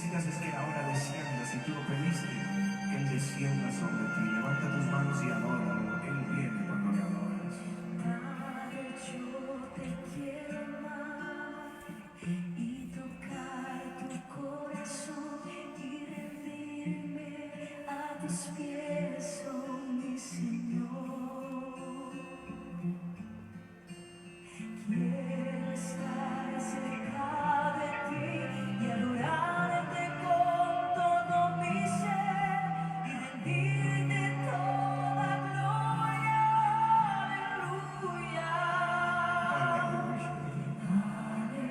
necesitas es que ahora descienda. Si tú lo pediste, que Él descienda sobre ti. Levanta tus manos y adóralo. Él viene cuando le adoras. Padre, yo te quiero amar y tocar tu corazón y rendirme a tus pies, oh mi Señor. Quiero estar cerca de ti y adorarte con todo mi ser y rendirte toda gloria. Aleluya.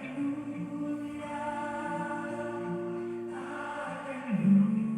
Aleluya. Aleluya.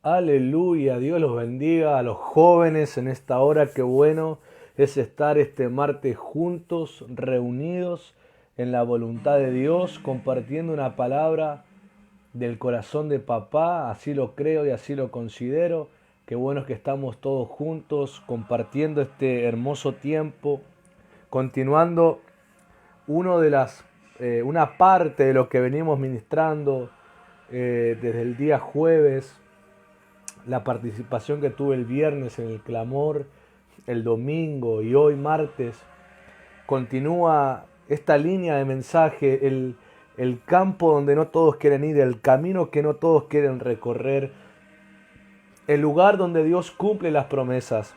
Aleluya, Dios los bendiga a los jóvenes en esta hora. Qué bueno es estar este martes juntos, reunidos en la voluntad de Dios, compartiendo una palabra del corazón de papá. Así lo creo y así lo considero. Qué bueno es que estamos todos juntos compartiendo este hermoso tiempo, continuando una parte de lo que venimos ministrando desde el día jueves. La participación que tuve el viernes en el clamor, el domingo y hoy martes, continúa esta línea de mensaje, el campo donde no todos quieren ir, el camino que no todos quieren recorrer, el lugar donde Dios cumple las promesas,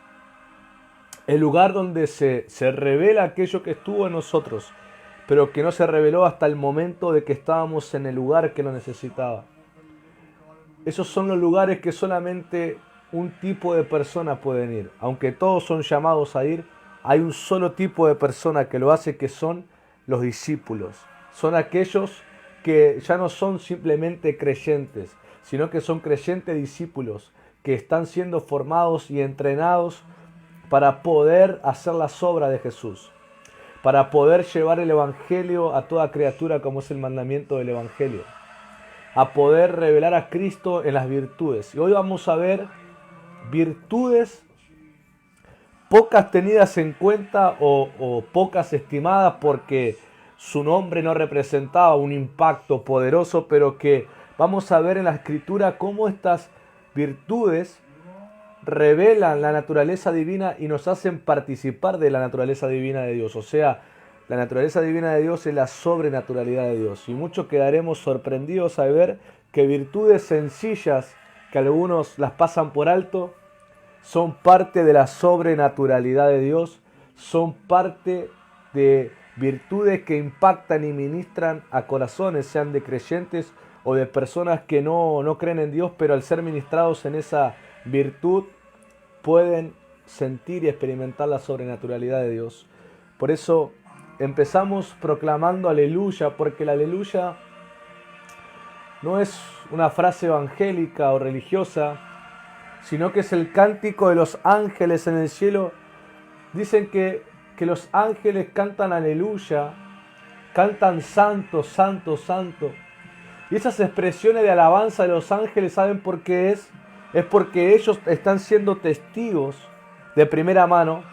el lugar donde se revela aquello que estuvo en nosotros, pero que no se reveló hasta el momento de que estábamos en el lugar que lo necesitaba. Esos son los lugares que solamente un tipo de persona pueden ir. Aunque todos son llamados a ir, hay un solo tipo de persona que lo hace, que son los discípulos. Son aquellos que ya no son simplemente creyentes, sino que son creyentes discípulos, que están siendo formados y entrenados para poder hacer las obras de Jesús, para poder llevar el Evangelio a toda criatura, como es el mandamiento del Evangelio, a poder revelar a Cristo en las virtudes. Y hoy vamos a ver virtudes pocas tenidas en cuenta o pocas estimadas, porque su nombre no representaba un impacto poderoso, pero que vamos a ver en la Escritura cómo estas virtudes revelan la naturaleza divina y nos hacen participar de la naturaleza divina de Dios. O sea, la naturaleza divina de Dios es la sobrenaturalidad de Dios. Y muchos quedaremos sorprendidos al ver que virtudes sencillas, que algunos las pasan por alto, son parte de la sobrenaturalidad de Dios, son parte de virtudes que impactan y ministran a corazones, sean de creyentes o de personas que no creen en Dios, pero al ser ministrados en esa virtud pueden sentir y experimentar la sobrenaturalidad de Dios. Por eso empezamos proclamando aleluya, porque el aleluya no es una frase evangélica o religiosa, sino que es el cántico de los ángeles en el cielo. Dicen que los ángeles cantan aleluya, cantan santo, santo, santo. Y esas expresiones de alabanza de los ángeles, ¿saben por qué es? Es porque ellos están siendo testigos de primera mano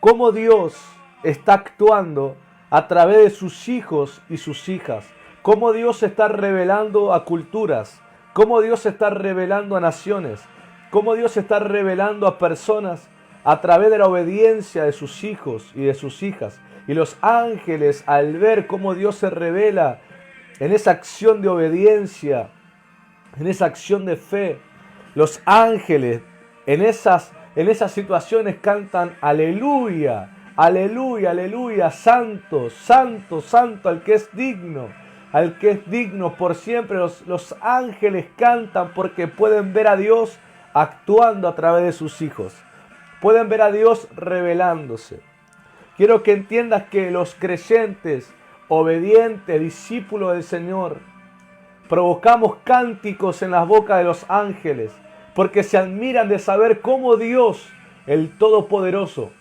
cómo Dios está actuando a través de sus hijos y sus hijas. Cómo Dios se está revelando a culturas. Cómo Dios se está revelando a naciones. Cómo Dios se está revelando a personas a través de la obediencia de sus hijos y de sus hijas. Y los ángeles, al ver cómo Dios se revela en esa acción de obediencia, en esa acción de fe, los ángeles en esas situaciones cantan aleluya, aleluya, aleluya, santo, santo, santo, al que es digno por siempre. Los ángeles cantan porque pueden ver a Dios actuando a través de sus hijos. Pueden ver a Dios revelándose. Quiero que entiendas que los creyentes, obedientes, discípulos del Señor, provocamos cánticos en las bocas de los ángeles, porque se admiran de saber cómo Dios, el Todopoderoso,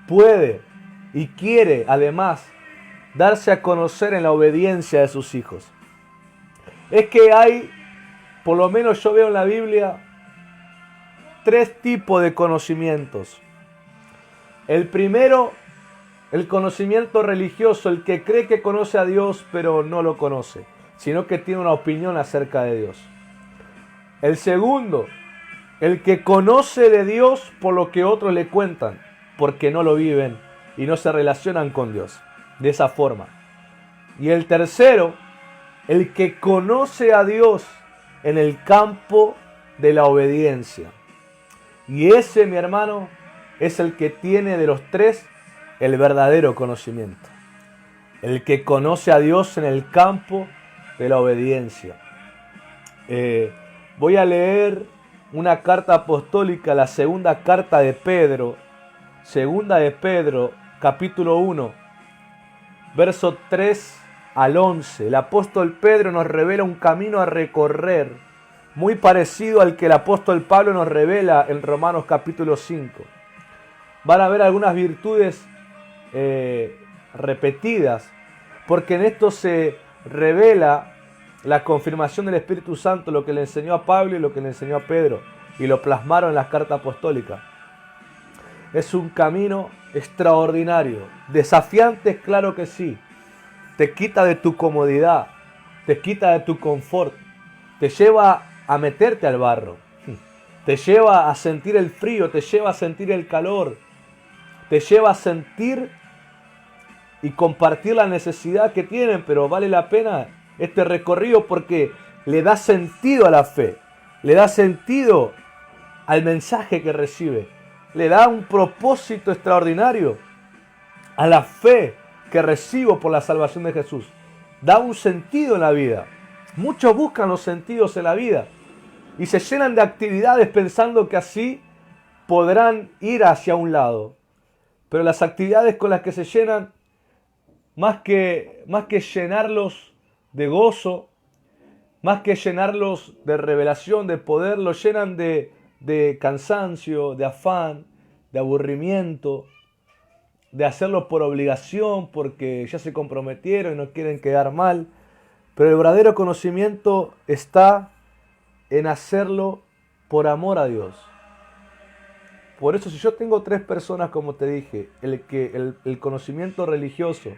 puede y quiere además darse a conocer en la obediencia de sus hijos. Es que hay, por lo menos yo veo en la Biblia, 3 tipos de conocimientos. El primero, el conocimiento religioso, el que cree que conoce a Dios pero no lo conoce, sino que tiene una opinión acerca de Dios. El segundo, el que conoce de Dios por lo que otros le cuentan, porque no lo viven y no se relacionan con Dios de esa forma. Y el tercero, el que conoce a Dios en el campo de la obediencia. Y ese, mi hermano, es el que tiene de los 3 el verdadero conocimiento. El que conoce a Dios en el campo de la obediencia. Voy a leer una carta apostólica, la segunda carta de Pedro, capítulo 1, verso 3 al 11. El apóstol Pedro nos revela un camino a recorrer muy parecido al que el apóstol Pablo nos revela en Romanos capítulo 5. Van a ver algunas virtudes repetidas, porque en esto se revela la confirmación del Espíritu Santo, lo que le enseñó a Pablo y lo que le enseñó a Pedro, y lo plasmaron en las cartas apostólicas. Es un camino extraordinario, desafiante, claro que sí. Te quita de tu comodidad, te quita de tu confort, te lleva a meterte al barro, te lleva a sentir el frío, te lleva a sentir el calor, te lleva a sentir y compartir la necesidad que tienen, pero vale la pena este recorrido porque le da sentido a la fe, le da sentido al mensaje que recibe, le da un propósito extraordinario a la fe que recibo por la salvación de Jesús. Da un sentido en la vida. Muchos buscan los sentidos en la vida y se llenan de actividades pensando que así podrán ir hacia un lado. Pero las actividades con las que se llenan, más que llenarlos de gozo, más que llenarlos de revelación, de poder, los llenan de cansancio, de afán, de aburrimiento, de hacerlo por obligación, porque ya se comprometieron y no quieren quedar mal. Pero el verdadero conocimiento está en hacerlo por amor a Dios. Por eso, si yo tengo 3 personas, como te dije, el conocimiento religioso,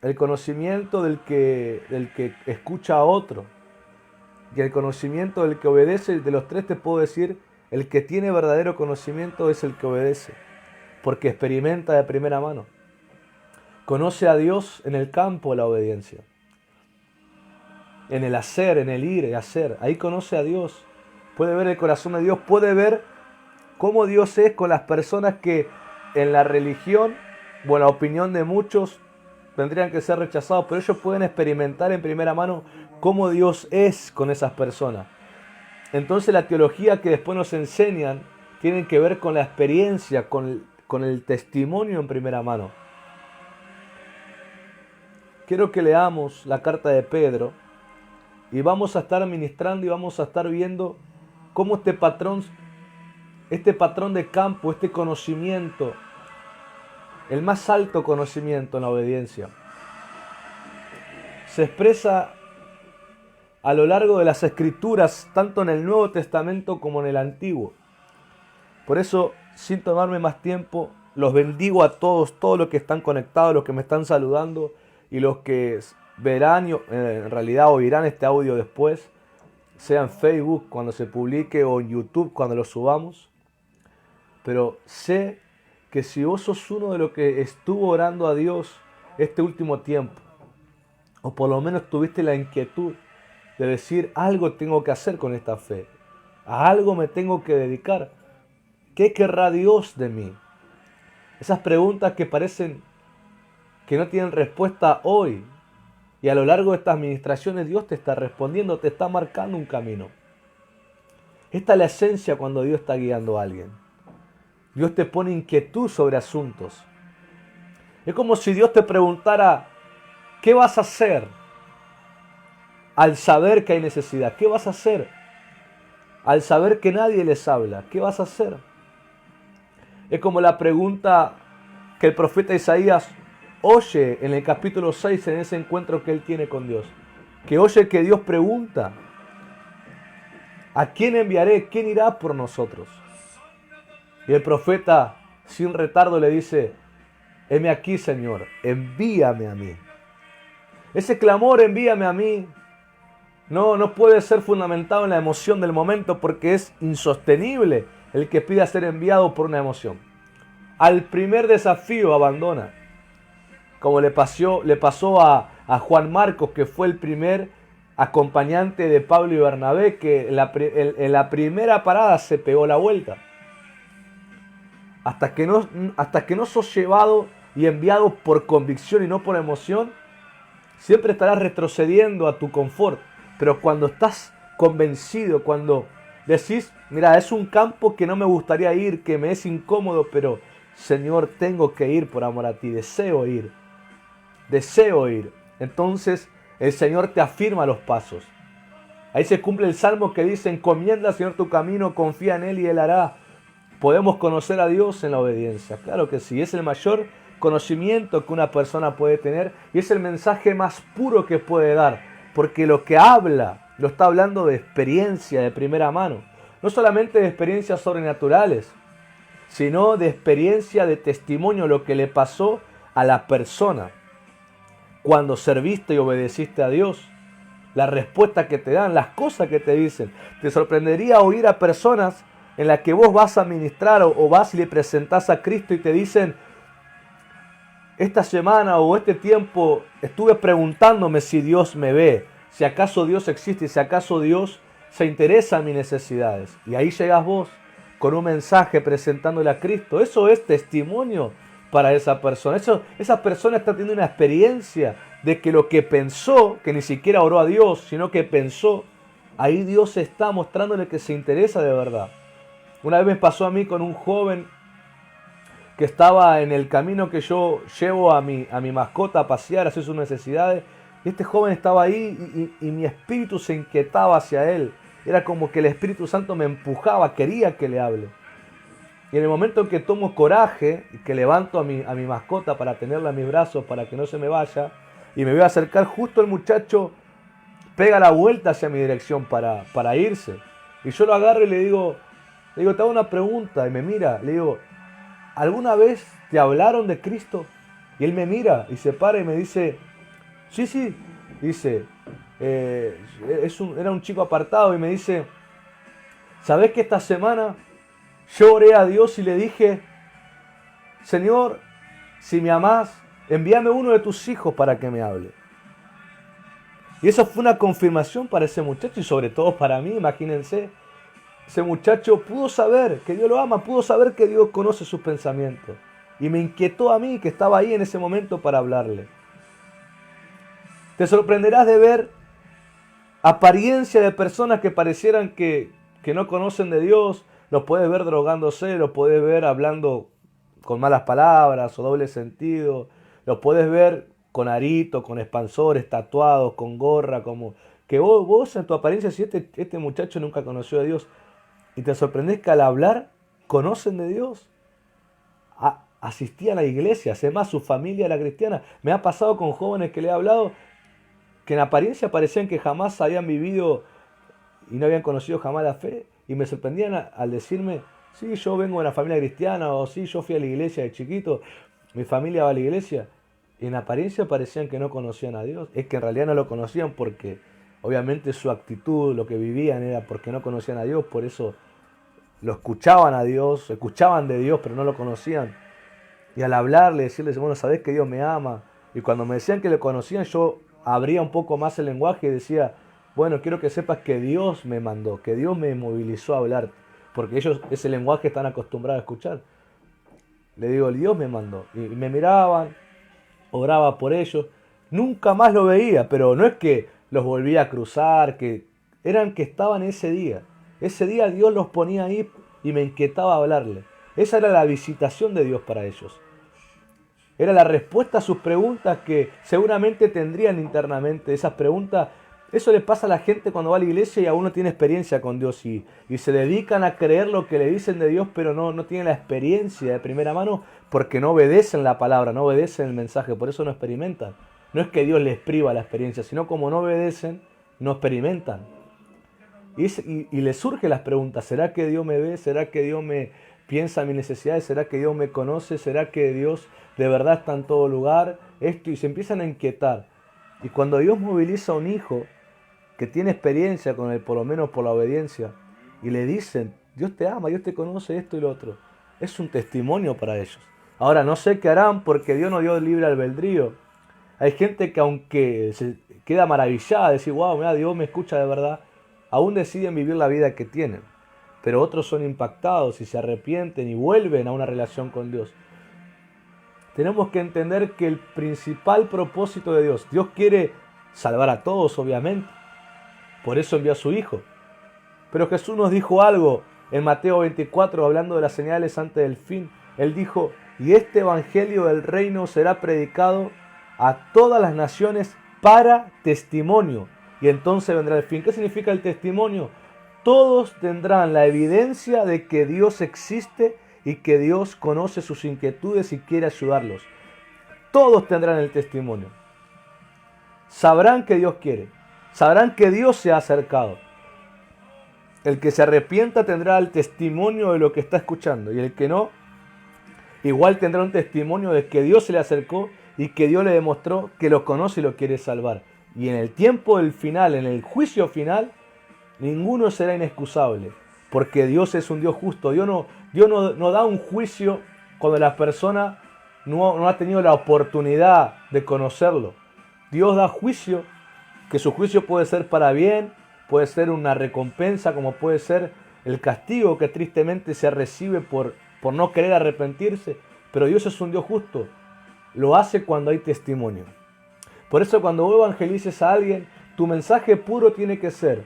el conocimiento del que escucha a otro y el conocimiento del que obedece, de los 3 te puedo decir, el que tiene verdadero conocimiento es el que obedece, porque experimenta de primera mano. Conoce a Dios en el campo de la obediencia, en el hacer, en el ir y hacer. Ahí conoce a Dios, puede ver el corazón de Dios, puede ver cómo Dios es con las personas que en la religión, o en la opinión de muchos, tendrían que ser rechazados, pero ellos pueden experimentar en primera mano cómo Dios es con esas personas. Entonces la teología que después nos enseñan tiene que ver con la experiencia, con el testimonio en primera mano. Quiero que leamos la carta de Pedro y vamos a estar ministrando y vamos a estar viendo cómo este patrón de campo, este conocimiento, el más alto conocimiento en la obediencia, se expresa a lo largo de las Escrituras, tanto en el Nuevo Testamento como en el Antiguo. Por eso, sin tomarme más tiempo, los bendigo a todos los que están conectados, los que me están saludando y los que verán, en realidad oirán este audio después, sea en Facebook cuando se publique o en YouTube cuando lo subamos. Pero sé que si vos sos uno de los que estuvo orando a Dios este último tiempo, o por lo menos tuviste la inquietud de decir, algo tengo que hacer con esta fe, a algo me tengo que dedicar, ¿qué querrá Dios de mí? Esas preguntas que parecen que no tienen respuesta hoy, y a lo largo de estas administraciones Dios te está respondiendo, te está marcando un camino. Esta es la esencia cuando Dios está guiando a alguien. Dios te pone inquietud sobre asuntos. Es como si Dios te preguntara, ¿qué vas a hacer al saber que hay necesidad? ¿Qué vas a hacer al saber que nadie les habla? ¿Qué vas a hacer? Es como la pregunta que el profeta Isaías oye en el capítulo 6 en ese encuentro que él tiene con Dios. Que oye que Dios pregunta, ¿a quién enviaré? ¿Quién irá por nosotros? Y el profeta sin retardo le dice, heme aquí, Señor, envíame a mí. Ese clamor, envíame a mí, no puede ser fundamentado en la emoción del momento porque es insostenible el que pida ser enviado por una emoción. Al primer desafío abandona, como le pasó a Juan Marcos, que fue el primer acompañante de Pablo y Bernabé, que en la primera parada se pegó la vuelta. Hasta que no sos llevado y enviado por convicción y no por emoción, siempre estarás retrocediendo a tu confort. Pero cuando estás convencido, cuando decís, mira, es un campo que no me gustaría ir, que me es incómodo, pero Señor, tengo que ir por amor a ti, deseo ir. Entonces el Señor te afirma los pasos. Ahí se cumple el salmo que dice, encomienda al Señor tu camino, confía en Él y Él hará. Podemos conocer a Dios en la obediencia. Claro que sí, es el mayor conocimiento que una persona puede tener y es el mensaje más puro que puede dar. Porque lo que habla, lo está hablando de experiencia de primera mano. No solamente de experiencias sobrenaturales, sino de experiencia de testimonio, lo que le pasó a la persona cuando serviste y obedeciste a Dios. La respuesta que te dan, las cosas que te dicen. Te sorprendería oír a personas en las que vos vas a ministrar o vas y le presentás a Cristo y te dicen, esta semana o este tiempo estuve preguntándome si Dios me ve, si acaso Dios existe, si acaso Dios se interesa en mis necesidades. Y ahí llegas vos con un mensaje presentándole a Cristo. Eso es testimonio para esa persona. Esa persona está teniendo una experiencia de que lo que pensó, que ni siquiera oró a Dios, sino que pensó, ahí Dios está mostrándole que se interesa de verdad. Una vez me pasó a mí con un joven que estaba en el camino que yo llevo a mi mascota a pasear, a hacer sus necesidades. Y este joven estaba ahí y mi espíritu se inquietaba hacia él. Era como que el Espíritu Santo me empujaba, quería que le hable. Y en el momento en que tomo coraje y que levanto a mi mascota para tenerla en mis brazos para que no se me vaya, y me voy a acercar, justo el muchacho pega la vuelta hacia mi dirección para irse. Y yo lo agarro y le digo, te hago una pregunta, y me mira, le digo, ¿alguna vez te hablaron de Cristo? Y él me mira y se para y me dice, sí, dice, era un chico apartado y me dice, ¿sabés que esta semana yo oré a Dios y le dije, Señor, si me amás, envíame uno de tus hijos para que me hable? Y eso fue una confirmación para ese muchacho y sobre todo para mí, imagínense. Ese muchacho pudo saber que Dios lo ama, pudo saber que Dios conoce sus pensamientos. Y me inquietó a mí que estaba ahí en ese momento para hablarle. Te sorprenderás de ver apariencia de personas que parecieran que no conocen de Dios. Los puedes ver drogándose, los puedes ver hablando con malas palabras o doble sentido. Los puedes ver con arito, con expansores, tatuados, con gorra, como que vos en tu apariencia, si este muchacho nunca conoció a Dios, y te sorprendes que al hablar conocen de Dios. Asistían a la iglesia, además su familia era cristiana. Me ha pasado con jóvenes que le he hablado que en apariencia parecían que jamás habían vivido y no habían conocido jamás la fe, y me sorprendían al decirme, sí, yo vengo de una familia cristiana, o sí, yo fui a la iglesia de chiquito, mi familia va a la iglesia. Y en apariencia parecían que no conocían a Dios. Es que en realidad no lo conocían porque obviamente su actitud, lo que vivían era porque no conocían a Dios, por eso lo escuchaban a Dios, escuchaban de Dios, pero no lo conocían. Y al hablarle, decirles, bueno, sabés que Dios me ama. Y cuando me decían que lo conocían, yo abría un poco más el lenguaje y decía, bueno, quiero que sepas que Dios me mandó, que Dios me movilizó a hablar, porque ellos ese lenguaje están acostumbrados a escuchar. Le digo, Dios me mandó. Y me miraban, oraba por ellos. Nunca más lo veía, pero no es que los volvía a cruzar, que estaban ese día. Ese día Dios los ponía ahí y me inquietaba hablarle. Esa era la visitación de Dios para ellos. Era la respuesta a sus preguntas que seguramente tendrían internamente. Esas preguntas, eso le pasa a la gente cuando va a la iglesia y aún no tiene experiencia con Dios y se dedican a creer lo que le dicen de Dios, pero no tienen la experiencia de primera mano porque no obedecen la palabra, no obedecen el mensaje, por eso no experimentan. No es que Dios les priva la experiencia, sino como no obedecen, no experimentan. Y les surgen las preguntas, ¿será que Dios me ve? ¿Será que Dios me piensa en mis necesidades? ¿Será que Dios me conoce? ¿Será que Dios de verdad está en todo lugar? Y se empiezan a inquietar. Y cuando Dios moviliza a un hijo que tiene experiencia con él, por lo menos por la obediencia, y le dicen, Dios te ama, Dios te conoce, esto y lo otro, es un testimonio para ellos. Ahora, no sé qué harán porque Dios nos dio libre albedrío. Hay gente que aunque se queda maravillada, de decir, wow, mira, Dios me escucha de verdad, aún deciden vivir la vida que tienen. Pero otros son impactados y se arrepienten y vuelven a una relación con Dios. Tenemos que entender que el principal propósito de Dios quiere salvar a todos, obviamente. Por eso envió a su Hijo. Pero Jesús nos dijo algo en Mateo 24, hablando de las señales antes del fin. Él dijo, y este evangelio del reino será predicado a todas las naciones para testimonio, y entonces vendrá el fin. ¿Qué significa el testimonio? Todos tendrán la evidencia de que Dios existe y que Dios conoce sus inquietudes y quiere ayudarlos. Todos tendrán el testimonio. Sabrán que Dios quiere. Sabrán que Dios se ha acercado. El que se arrepienta tendrá el testimonio de lo que está escuchando. Y el que no, igual tendrá un testimonio de que Dios se le acercó y que Dios le demostró que lo conoce y lo quiere salvar. Y en el tiempo del final, en el juicio final, ninguno será inexcusable. Porque Dios es un Dios justo. Dios no da un juicio cuando la persona no ha tenido la oportunidad de conocerlo. Dios da juicio, que su juicio puede ser para bien, puede ser una recompensa, como puede ser el castigo que tristemente se recibe por no querer arrepentirse. Pero Dios es un Dios justo. Lo hace cuando hay testimonio. Por eso cuando vos evangelices a alguien, tu mensaje puro tiene que ser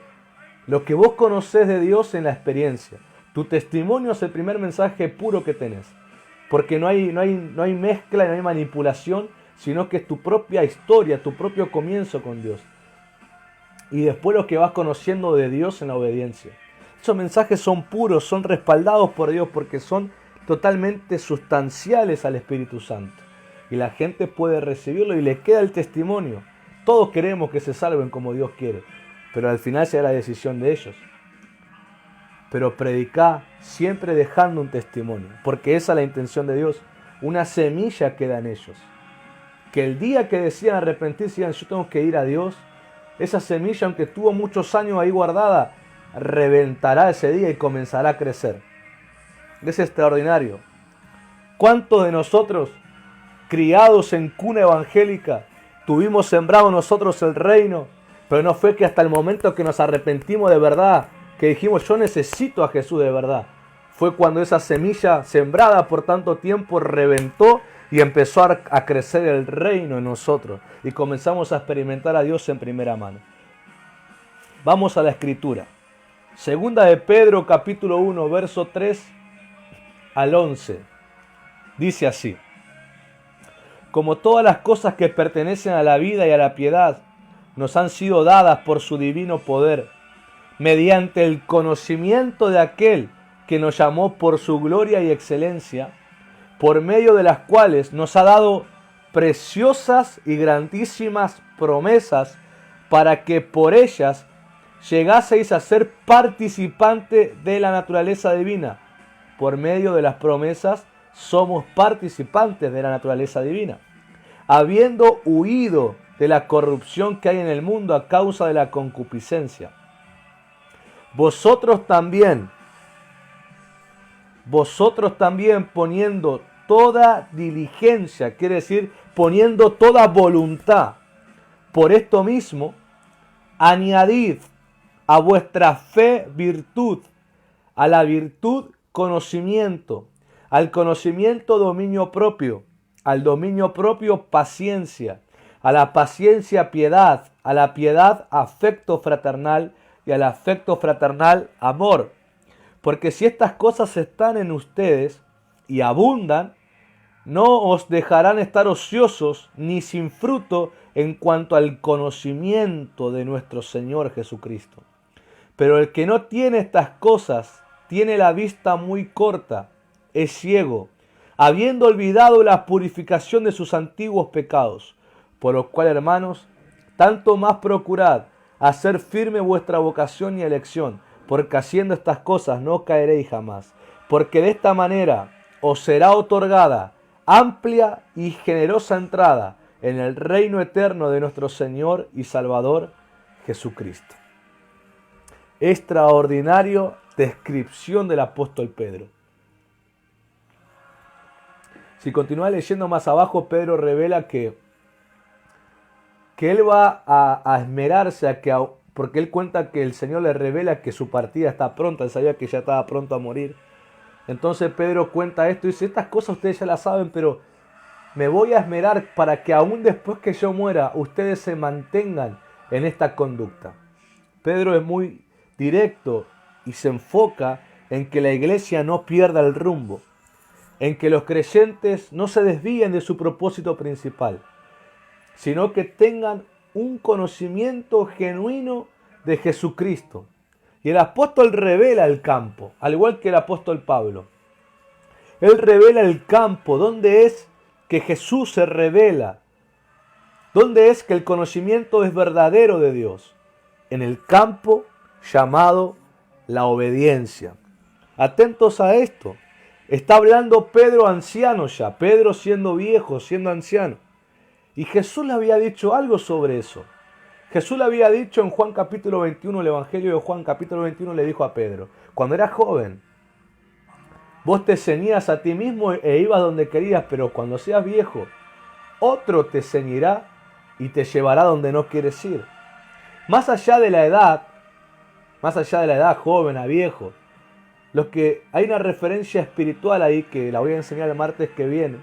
lo que vos conocés de Dios en la experiencia. Tu testimonio es el primer mensaje puro que tenés. Porque no hay mezcla, no hay manipulación, sino que es tu propia historia, tu propio comienzo con Dios. Y después lo que vas conociendo de Dios en la obediencia. Esos mensajes son puros, son respaldados por Dios porque son totalmente sustanciales al Espíritu Santo. Y la gente puede recibirlo y le queda el testimonio. Todos queremos que se salven como Dios quiere, pero al final será la decisión de ellos. Pero predicá siempre dejando un testimonio, porque esa es la intención de Dios. Una semilla queda en ellos. Que el día que decidan arrepentirse y digan, yo tengo que ir a Dios, esa semilla, aunque tuvo muchos años ahí guardada, reventará ese día y comenzará a crecer. Es extraordinario. ¿Cuántos de nosotros, criados en cuna evangélica, tuvimos sembrado nosotros el reino, pero no fue que hasta el momento que nos arrepentimos de verdad, que dijimos yo necesito a Jesús de verdad? Fue cuando esa semilla sembrada por tanto tiempo reventó y empezó a crecer el reino en nosotros y comenzamos a experimentar a Dios en primera mano. Vamos a la escritura. Segunda de Pedro capítulo 1 verso 3 al 11. Dice así: como todas las cosas que pertenecen a la vida y a la piedad nos han sido dadas por su divino poder, mediante el conocimiento de aquel que nos llamó por su gloria y excelencia, por medio de las cuales nos ha dado preciosas y grandísimas promesas, para que por ellas llegaseis a ser participante de la naturaleza divina. Por medio de las promesas somos participantes de la naturaleza divina, habiendo huido de la corrupción que hay en el mundo a causa de la concupiscencia. Vosotros también poniendo toda diligencia, quiere decir poniendo toda voluntad, por esto mismo, añadid a vuestra fe virtud, a la virtud conocimiento, al conocimiento dominio propio, al dominio propio paciencia, a la paciencia piedad, a la piedad afecto fraternal y al afecto fraternal amor. Porque si estas cosas están en ustedes y abundan, no os dejarán estar ociosos ni sin fruto en cuanto al conocimiento de nuestro Señor Jesucristo. Pero el que no tiene estas cosas tiene la vista muy corta, es ciego, habiendo olvidado la purificación de sus antiguos pecados. Por lo cual, hermanos, tanto más procurad hacer firme vuestra vocación y elección, porque haciendo estas cosas no caeréis jamás. Porque de esta manera os será otorgada amplia y generosa entrada en el reino eterno de nuestro Señor y Salvador Jesucristo. Extraordinario descripción del apóstol Pedro. Si continúa leyendo más abajo, Pedro revela que él va a esmerarse porque él cuenta que el Señor le revela que su partida está pronta. Él sabía que ya estaba pronto a morir. Entonces Pedro cuenta esto y dice, estas cosas ustedes ya las saben, pero me voy a esmerar para que aún después que yo muera, ustedes se mantengan en esta conducta. Pedro es muy directo y se enfoca en que la iglesia no pierda el rumbo, en que los creyentes no se desvíen de su propósito principal, sino que tengan un conocimiento genuino de Jesucristo. Y el apóstol revela el campo, al igual que el apóstol Pablo. Él revela el campo, donde es que Jesús se revela, donde es que el conocimiento es verdadero de Dios. En el campo llamado la obediencia. Atentos a esto. Está hablando Pedro anciano ya, Pedro siendo viejo, siendo anciano. Y Jesús le había dicho algo sobre eso. Jesús le había dicho en Juan capítulo 21, el Evangelio de Juan capítulo 21 le dijo a Pedro, cuando eras joven, vos te ceñías a ti mismo e ibas donde querías, pero cuando seas viejo, otro te ceñirá y te llevará donde no quieres ir. Más allá de la edad, joven a viejo, hay una referencia espiritual ahí que la voy a enseñar el martes que viene.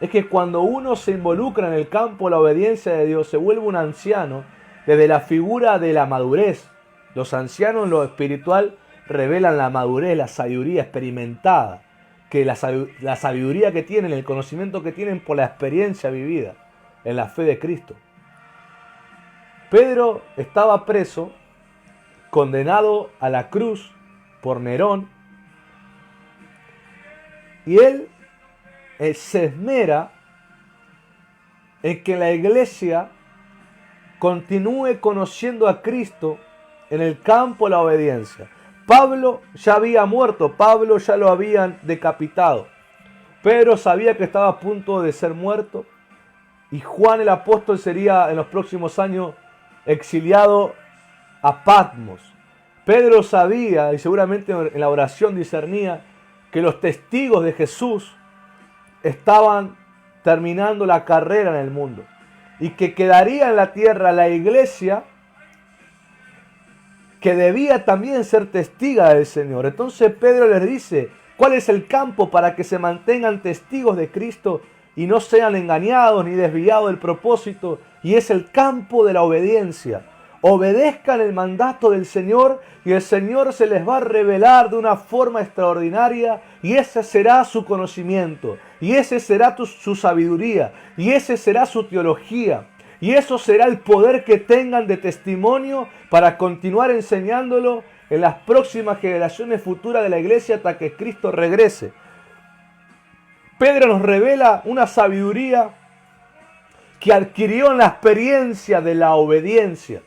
Es que cuando uno se involucra en el campo de la obediencia de Dios, se vuelve un anciano desde la figura de la madurez. Los ancianos en lo espiritual revelan la madurez, la sabiduría experimentada, que la sabiduría que tienen, el conocimiento que tienen por la experiencia vivida en la fe de Cristo. Pedro estaba preso, condenado a la cruz por Nerón, y él se esmera en que la iglesia continúe conociendo a Cristo en el campo de la obediencia. Pablo ya había muerto, Pablo ya lo habían decapitado. Pedro sabía que estaba a punto de ser muerto y Juan el apóstol sería en los próximos años exiliado a Patmos. Pedro sabía, y seguramente en la oración discernía, que los testigos de Jesús estaban terminando la carrera en el mundo y que quedaría en la tierra la iglesia que debía también ser testiga del Señor. Entonces Pedro les dice, ¿cuál es el campo para que se mantengan testigos de Cristo y no sean engañados ni desviados del propósito? Y es el campo de la obediencia. Obedezcan el mandato del Señor y el Señor se les va a revelar de una forma extraordinaria y ese será su conocimiento y ese será su sabiduría y ese será su teología y eso será el poder que tengan de testimonio para continuar enseñándolo en las próximas generaciones futuras de la iglesia hasta que Cristo regrese. Pedro nos revela una sabiduría que adquirió en la experiencia de la obediencia.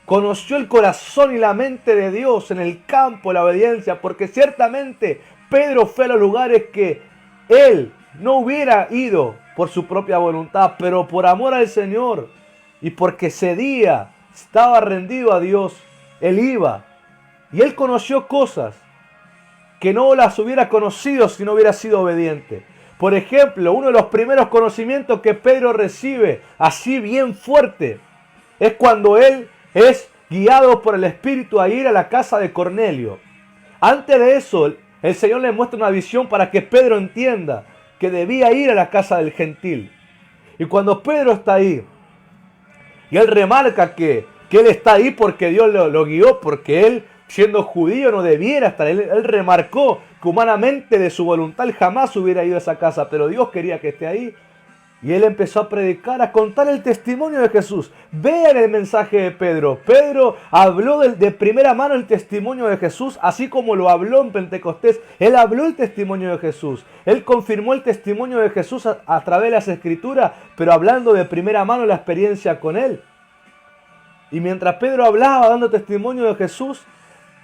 Conoció el corazón y la mente de Dios en el campo de la obediencia, porque ciertamente Pedro fue a los lugares que él no hubiera ido por su propia voluntad, pero por amor al Señor y porque cedía, estaba rendido a Dios, él iba. Y él conoció cosas que no las hubiera conocido si no hubiera sido obediente. Por ejemplo, uno de los primeros conocimientos que Pedro recibe, así bien fuerte, es cuando él es guiado por el Espíritu a ir a la casa de Cornelio. Antes de eso, el Señor le muestra una visión para que Pedro entienda que debía ir a la casa del gentil. Y cuando Pedro está ahí, y él remarca que él está ahí porque Dios lo guió, porque él, siendo judío, no debiera estar. Él remarcó que humanamente de su voluntad él jamás hubiera ido a esa casa, pero Dios quería que esté ahí. Y él empezó a predicar, a contar el testimonio de Jesús. Vean el mensaje de Pedro. Pedro habló de primera mano el testimonio de Jesús, así como lo habló en Pentecostés. Él habló el testimonio de Jesús. Él confirmó el testimonio de Jesús a través de las Escrituras, pero hablando de primera mano la experiencia con él. Y mientras Pedro hablaba dando testimonio de Jesús,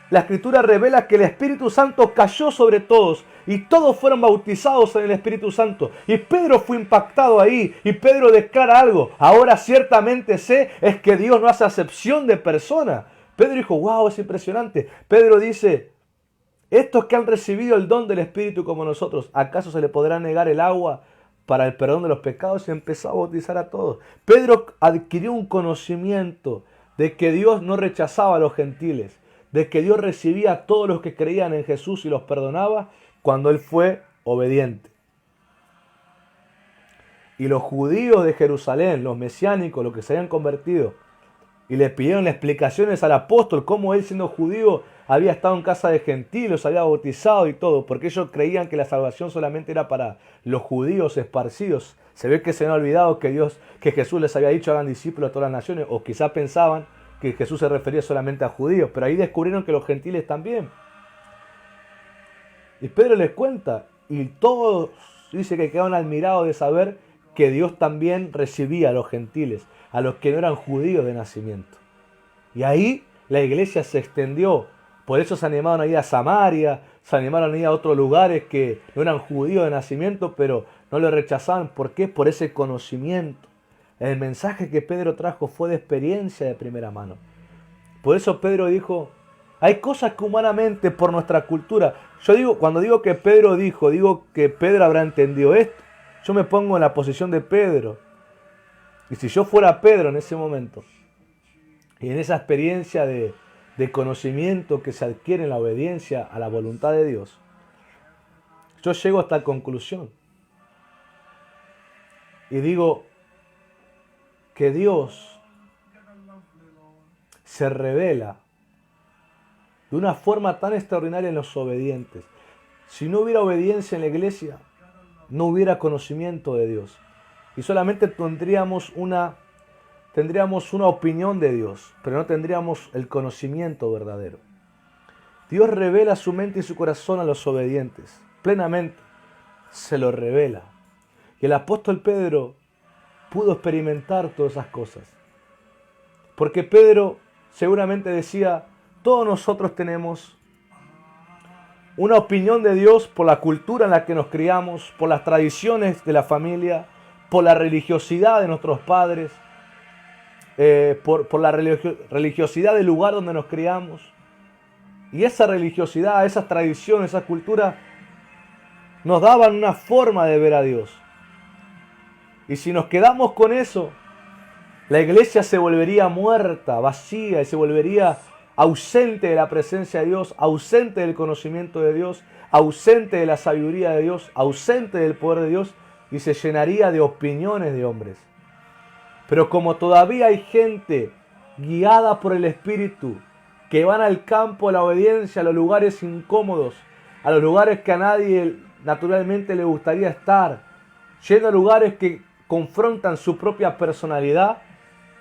la Escritura revela que el Espíritu Santo cayó sobre todos y todos fueron bautizados en el Espíritu Santo. Y Pedro fue impactado ahí y Pedro declara algo. Ahora ciertamente sé es que Dios no hace acepción de persona. Pedro dijo, wow, es impresionante. Pedro dice, estos que han recibido el don del Espíritu como nosotros, ¿acaso se le podrá negar el agua para el perdón de los pecados? Y empezó a bautizar a todos. Pedro adquirió un conocimiento de que Dios no rechazaba a los gentiles, de que Dios recibía a todos los que creían en Jesús y los perdonaba cuando él fue obediente. Y los judíos de Jerusalén, los mesiánicos, los que se habían convertido, y le pidieron explicaciones al apóstol, cómo él siendo judío había estado en casa de gentiles, había bautizado y todo, porque ellos creían que la salvación solamente era para los judíos esparcidos. Se ve que se han olvidado que Jesús les había dicho hagan discípulos a todas las naciones, o quizás pensaban que Jesús se refería solamente a judíos, pero ahí descubrieron que los gentiles también. Y Pedro les cuenta, y todos dice que quedaron admirados de saber que Dios también recibía a los gentiles, a los que no eran judíos de nacimiento. Y ahí la iglesia se extendió. Por eso se animaron a ir a Samaria, se animaron a ir a otros lugares que no eran judíos de nacimiento, pero no lo rechazaban. ¿Por qué? Por ese conocimiento. El mensaje que Pedro trajo fue de experiencia de primera mano. Por eso Pedro dijo, hay cosas que humanamente, por nuestra cultura, cuando digo que Pedro digo que Pedro habrá entendido esto. Yo me pongo en la posición de Pedro. Y si yo fuera Pedro en ese momento, y en esa experiencia de conocimiento que se adquiere en la obediencia a la voluntad de Dios, yo llego a esta conclusión. Y digo que Dios se revela de una forma tan extraordinaria en los obedientes. Si no hubiera obediencia en la iglesia, no hubiera conocimiento de Dios. Y solamente tendríamos una opinión de Dios, pero no tendríamos el conocimiento verdadero. Dios revela su mente y su corazón a los obedientes. Plenamente se lo revela. Y el apóstol Pedro pudo experimentar todas esas cosas. Porque Pedro seguramente decía, todos nosotros tenemos una opinión de Dios por la cultura en la que nos criamos, por las tradiciones de la familia, por la religiosidad de nuestros padres, por la religiosidad del lugar donde nos criamos. Y esa religiosidad, esas tradiciones, esa cultura nos daban una forma de ver a Dios. Y si nos quedamos con eso, la iglesia se volvería muerta, vacía, y se volvería ausente de la presencia de Dios, ausente del conocimiento de Dios, ausente de la sabiduría de Dios, ausente del poder de Dios, y se llenaría de opiniones de hombres. Pero como todavía hay gente guiada por el Espíritu, que van al campo de la obediencia, a los lugares incómodos, a los lugares que a nadie naturalmente le gustaría estar, yendo a lugares que confrontan su propia personalidad,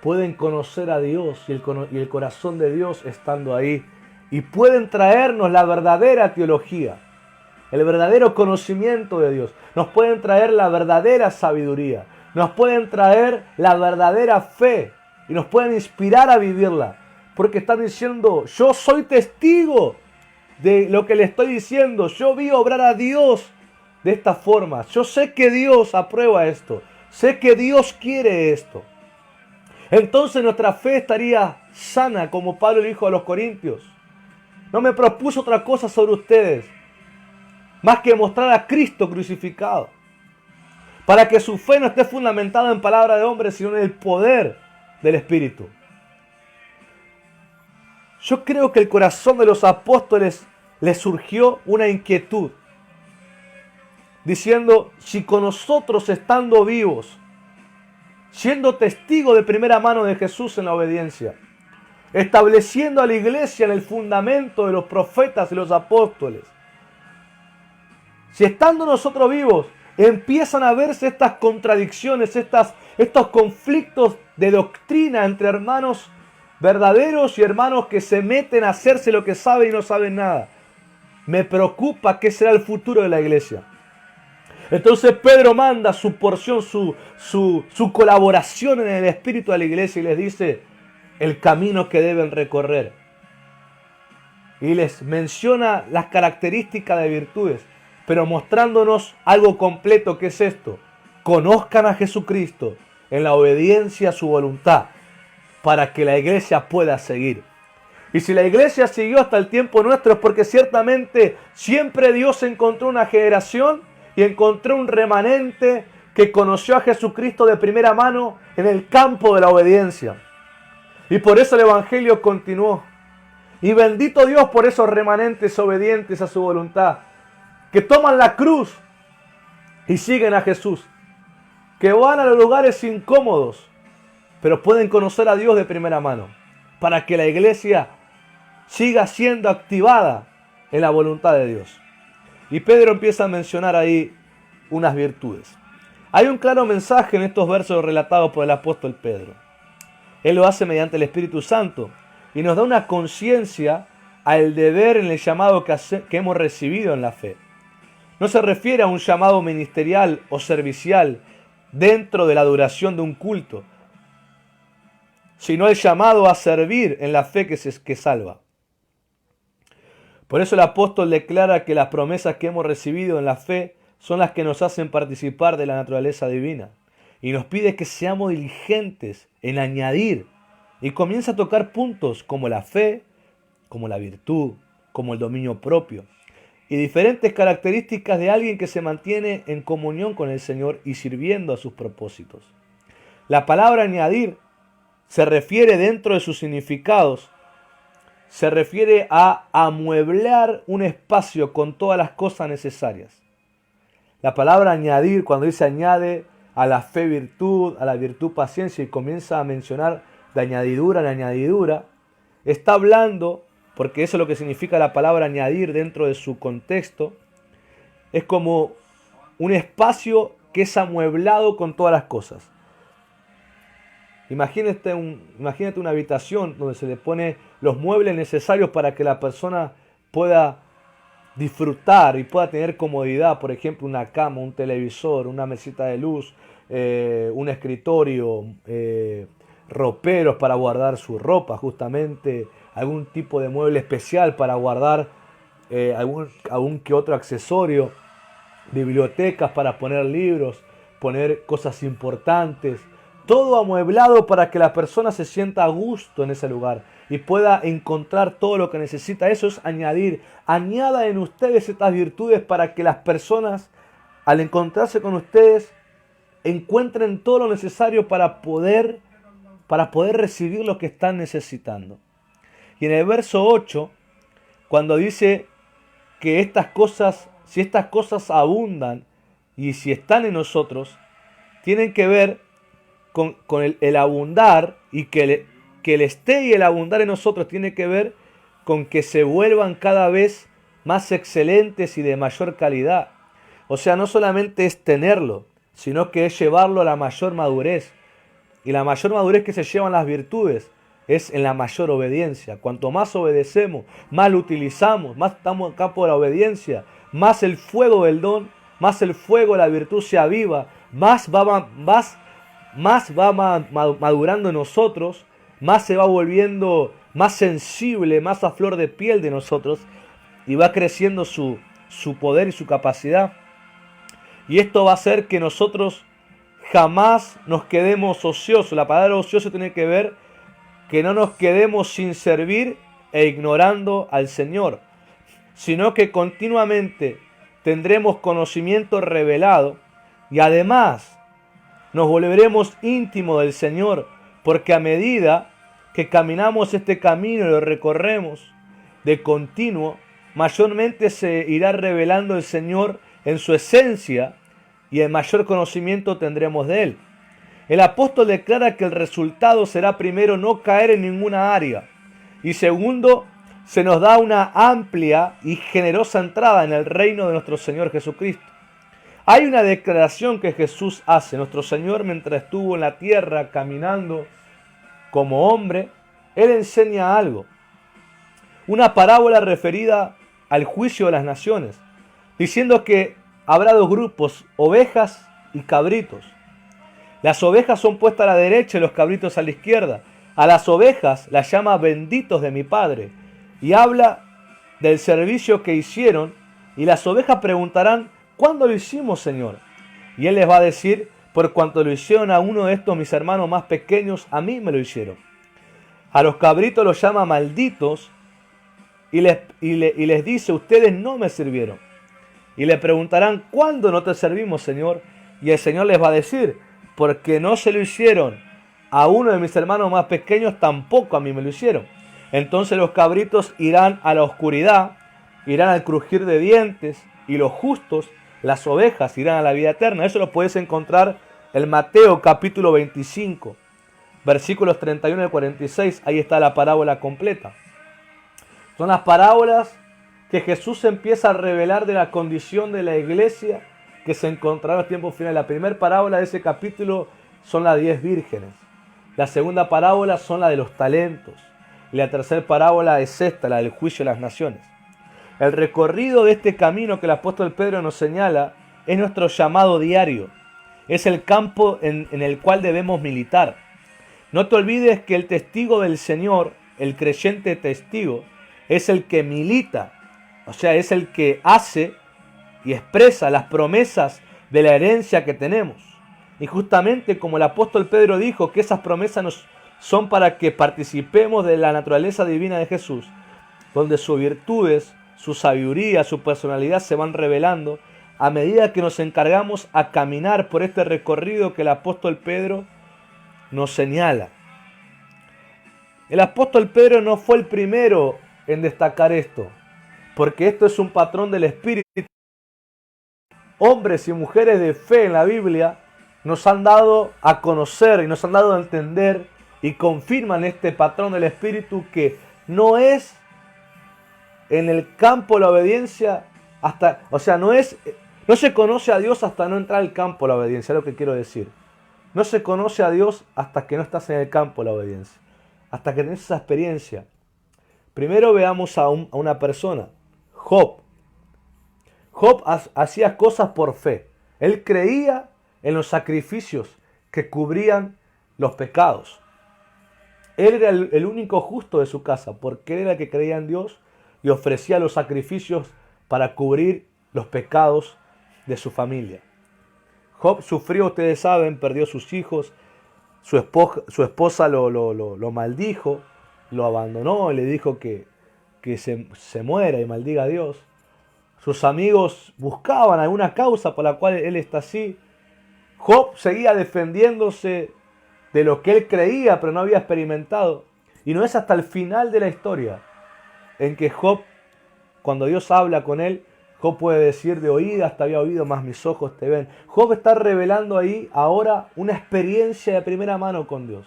pueden conocer a Dios y el corazón de Dios estando ahí. Y pueden traernos la verdadera teología, el verdadero conocimiento de Dios. Nos pueden traer la verdadera sabiduría. Nos pueden traer la verdadera fe. Y nos pueden inspirar a vivirla. Porque están diciendo, yo soy testigo de lo que le estoy diciendo. Yo vi obrar a Dios de esta forma. Yo sé que Dios aprueba esto. Sé que Dios quiere esto. Entonces nuestra fe estaría sana, como Pablo le dijo a los corintios. No me propuso otra cosa sobre ustedes, más que mostrar a Cristo crucificado, para que su fe no esté fundamentada en palabra de hombre, sino en el poder del Espíritu. Yo creo que el corazón de los apóstoles les surgió una inquietud, diciendo, si con nosotros estando vivos, siendo testigos de primera mano de Jesús en la obediencia, estableciendo a la iglesia en el fundamento de los profetas y los apóstoles, si estando nosotros vivos empiezan a verse estas contradicciones, estos conflictos de doctrina entre hermanos verdaderos y hermanos que se meten a hacerse lo que saben y no saben nada, me preocupa qué será el futuro de la iglesia. Entonces Pedro manda su porción, su colaboración en el espíritu a la iglesia y les dice el camino que deben recorrer. Y les menciona las características de virtudes, pero mostrándonos algo completo que es esto. Conozcan a Jesucristo en la obediencia a su voluntad para que la iglesia pueda seguir. Y si la iglesia siguió hasta el tiempo nuestro es porque ciertamente siempre Dios encontró una generación y encontró un remanente que conoció a Jesucristo de primera mano en el campo de la obediencia. Y por eso el Evangelio continuó. Y bendito Dios por esos remanentes obedientes a su voluntad, que toman la cruz y siguen a Jesús, que van a los lugares incómodos, pero pueden conocer a Dios de primera mano, para que la iglesia siga siendo activada en la voluntad de Dios. Y Pedro empieza a mencionar ahí unas virtudes. Hay un claro mensaje en estos versos relatados por el apóstol Pedro. Él lo hace mediante el Espíritu Santo y nos da una conciencia al deber en el llamado que hemos recibido en la fe. No se refiere a un llamado ministerial o servicial dentro de la duración de un culto, sino el llamado a servir en la fe que salva. Por eso el apóstol declara que las promesas que hemos recibido en la fe son las que nos hacen participar de la naturaleza divina. Y nos pide que seamos diligentes en añadir. Y comienza a tocar puntos como la fe, como la virtud, como el dominio propio. Y diferentes características de alguien que se mantiene en comunión con el Señor y sirviendo a sus propósitos. La palabra añadir se refiere dentro de sus significados, se refiere a amueblar un espacio con todas las cosas necesarias. La palabra añadir, cuando dice añade a la fe virtud, a la virtud paciencia y comienza a mencionar de añadidura en añadidura, está hablando, porque eso es lo que significa la palabra añadir dentro de su contexto, es como un espacio que es amueblado con todas las cosas. Imagínate una habitación donde se le pone los muebles necesarios para que la persona pueda disfrutar y pueda tener comodidad. Por ejemplo, una cama, un televisor, una mesita de luz, un escritorio, roperos para guardar su ropa, justamente algún tipo de mueble especial para guardar algún que otro accesorio, bibliotecas para poner libros, poner cosas importantes. Todo amueblado para que la persona se sienta a gusto en ese lugar y pueda encontrar todo lo que necesita. Eso es añadir. Añada en ustedes estas virtudes para que las personas, al encontrarse con ustedes, encuentren todo lo necesario para poder recibir lo que están necesitando. Y en el verso 8, cuando dice que si estas cosas abundan y si están en nosotros, tienen que ver con el abundar, y que el esté y el abundar en nosotros tiene que ver con que se vuelvan cada vez más excelentes y de mayor calidad. O sea, no solamente es tenerlo, sino que es llevarlo a la mayor madurez. Y la mayor madurez que se llevan las virtudes es en la mayor obediencia. Cuanto más obedecemos, más lo utilizamos, más estamos en campo de la obediencia, más el fuego del don, más el fuego de la virtud se aviva, más va madurando en nosotros, más se va volviendo más sensible, más a flor de piel de nosotros, y va creciendo su poder y su capacidad. Y esto va a hacer que nosotros jamás nos quedemos ociosos. La palabra ocioso tiene que ver que no nos quedemos sin servir e ignorando al Señor, sino que continuamente tendremos conocimiento revelado y además nos volveremos íntimos del Señor, porque a medida que caminamos este camino y lo recorremos de continuo, mayormente se irá revelando el Señor en su esencia y el mayor conocimiento tendremos de Él. El apóstol declara que el resultado será, primero, no caer en ninguna área, y segundo, se nos da una amplia y generosa entrada en el reino de nuestro Señor Jesucristo. Hay una declaración que Jesús hace, nuestro Señor, mientras estuvo en la tierra caminando como hombre. Él enseña algo, una parábola referida al juicio de las naciones, diciendo que habrá dos grupos, ovejas y cabritos. Las ovejas son puestas a la derecha y los cabritos a la izquierda. A las ovejas las llama benditos de mi Padre, y habla del servicio que hicieron, y las ovejas preguntarán: ¿cuándo lo hicimos, Señor? Y Él les va a decir: por cuanto lo hicieron a uno de estos mis hermanos más pequeños, a mí me lo hicieron. A los cabritos los llama malditos y les dice: ustedes no me sirvieron. Y le preguntarán: ¿cuándo no te servimos, Señor? Y el Señor les va a decir: porque no se lo hicieron a uno de mis hermanos más pequeños, tampoco a mí me lo hicieron. Entonces los cabritos irán a la oscuridad, irán al crujir de dientes, y los justos, las ovejas, irán a la vida eterna. Eso lo puedes encontrar en Mateo capítulo 25, versículos 31 al 46. Ahí está la parábola completa. Son las parábolas que Jesús empieza a revelar de la condición de la iglesia que se encontrará en los tiempos finales. La primera parábola de ese capítulo son las 10 vírgenes. La segunda parábola son la de los talentos. Y la tercera parábola es esta, la del juicio de las naciones. El recorrido de este camino que el apóstol Pedro nos señala es nuestro llamado diario. Es el campo en el cual debemos militar. No te olvides que el testigo del Señor, el creyente testigo, es el que milita. O sea, es el que hace y expresa las promesas de la herencia que tenemos. Y justamente como el apóstol Pedro dijo que esas promesas son para que participemos de la naturaleza divina de Jesús, donde sus virtudes, su sabiduría, su personalidad se van revelando a medida que nos encargamos a caminar por este recorrido que el apóstol Pedro nos señala. El apóstol Pedro no fue el primero en destacar esto, porque esto es un patrón del Espíritu. Hombres y mujeres de fe en la Biblia nos han dado a conocer y nos han dado a entender y confirman este patrón del Espíritu, que no es en el campo de la obediencia hasta, o sea, no se conoce a Dios hasta no entrar al campo de la obediencia, es lo que quiero decir. No se conoce a Dios hasta que no estás en el campo de la obediencia, hasta que tenés esa experiencia. Primero veamos a una persona, Job. Job hacía cosas por fe. Él creía en los sacrificios que cubrían los pecados. Él era el único justo de su casa, porque él era el que creía en Dios y ofrecía los sacrificios para cubrir los pecados de su familia. Job sufrió, ustedes saben, perdió sus hijos, su esposa lo maldijo, lo abandonó, le dijo que se muera y maldiga a Dios. Sus amigos buscaban alguna causa por la cual él está así. Job seguía defendiéndose de lo que él creía, pero no había experimentado. Y no es hasta el final de la historia en que Job, cuando Dios habla con él, Job puede decir: de oídas te había oído, mas mis ojos te ven. Job está revelando ahí ahora una experiencia de primera mano con Dios.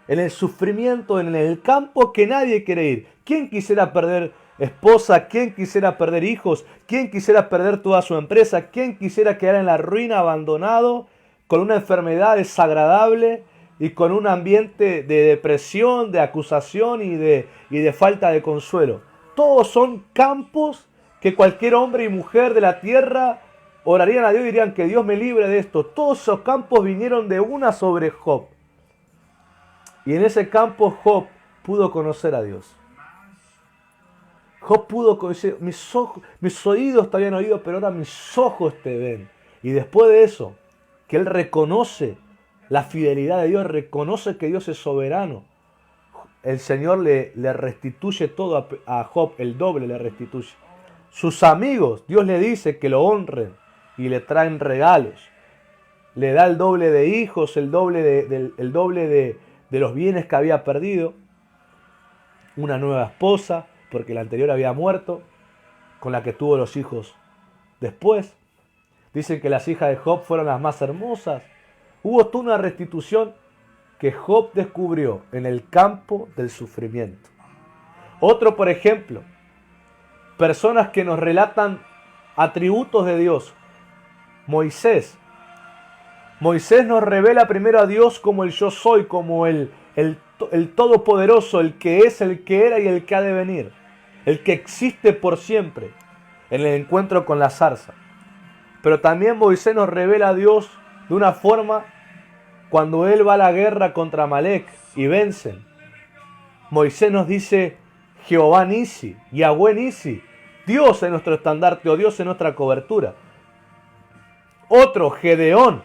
En el sufrimiento, en el campo que nadie quiere ir. ¿Quién quisiera perder esposa? ¿Quién quisiera perder hijos? ¿Quién quisiera perder toda su empresa? ¿Quién quisiera quedar en la ruina, abandonado, con una enfermedad desagradable y con un ambiente de depresión, de acusación y de falta de consuelo? Todos son campos que cualquier hombre y mujer de la tierra orarían a Dios y dirían: que Dios me libre de esto. Todos esos campos vinieron de una sobre Job. Y en ese campo Job pudo conocer a Dios. Job pudo conocer: mis oídos te habían oído, pero ahora mis ojos te ven. Y después de eso, que él reconoce la fidelidad de Dios, reconoce que Dios es soberano, el Señor le restituye todo a Job, el doble le restituye. Sus amigos, Dios le dice que lo honren y le traen regalos. Le da el doble de hijos, el doble de los bienes que había perdido. Una nueva esposa, porque la anterior había muerto, con la que tuvo los hijos después. Dicen que las hijas de Job fueron las más hermosas. Hubo toda una restitución que Job descubrió en el campo del sufrimiento. Otro, por ejemplo, personas que nos relatan atributos de Dios. Moisés. Moisés nos revela primero a Dios como el yo soy, como el todopoderoso, el que es, el que era y el que ha de venir. El que existe por siempre, en el encuentro con la zarza. Pero también Moisés nos revela a Dios de una forma cuando él va a la guerra contra Amalek y vencen. Moisés nos dice: Jehová Nisi, Yahweh Nisi, Dios es nuestro estandarte o Dios es nuestra cobertura. Otro, Gedeón.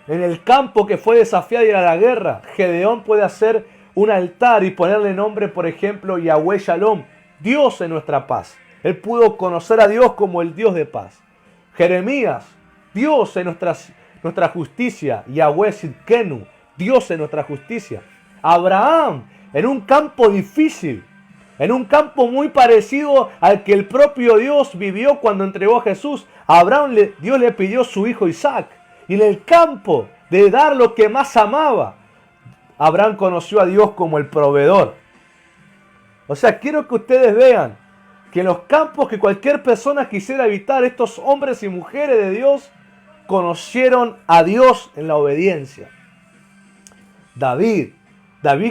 En el campo que fue desafiado a ir a la guerra, Gedeón puede hacer un altar y ponerle nombre, por ejemplo, Yahweh Shalom, Dios es nuestra paz. Él pudo conocer a Dios como el Dios de paz. Jeremías, Dios es nuestra justicia, Yahweh Sidkenu, Dios es nuestra justicia. Abraham, en un campo difícil, en un campo muy parecido al que el propio Dios vivió cuando entregó a Jesús, a Abraham Dios le pidió su hijo Isaac. Y en el campo de dar lo que más amaba, Abraham conoció a Dios como el proveedor. O sea, quiero que ustedes vean que en los campos que cualquier persona quisiera habitar, estos hombres y mujeres de Dios conocieron a Dios en la obediencia. David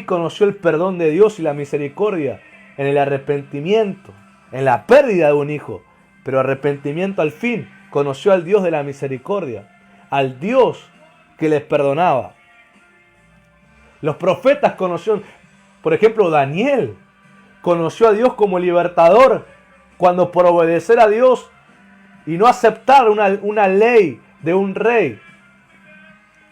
conoció el perdón de Dios y la misericordia en el arrepentimiento, en la pérdida de un hijo, pero arrepentimiento al fin. Conoció al Dios de la misericordia, al Dios que les perdonaba. Los profetas conocieron, por ejemplo, Daniel conoció a Dios como libertador cuando por obedecer a Dios y no aceptar una ley de un rey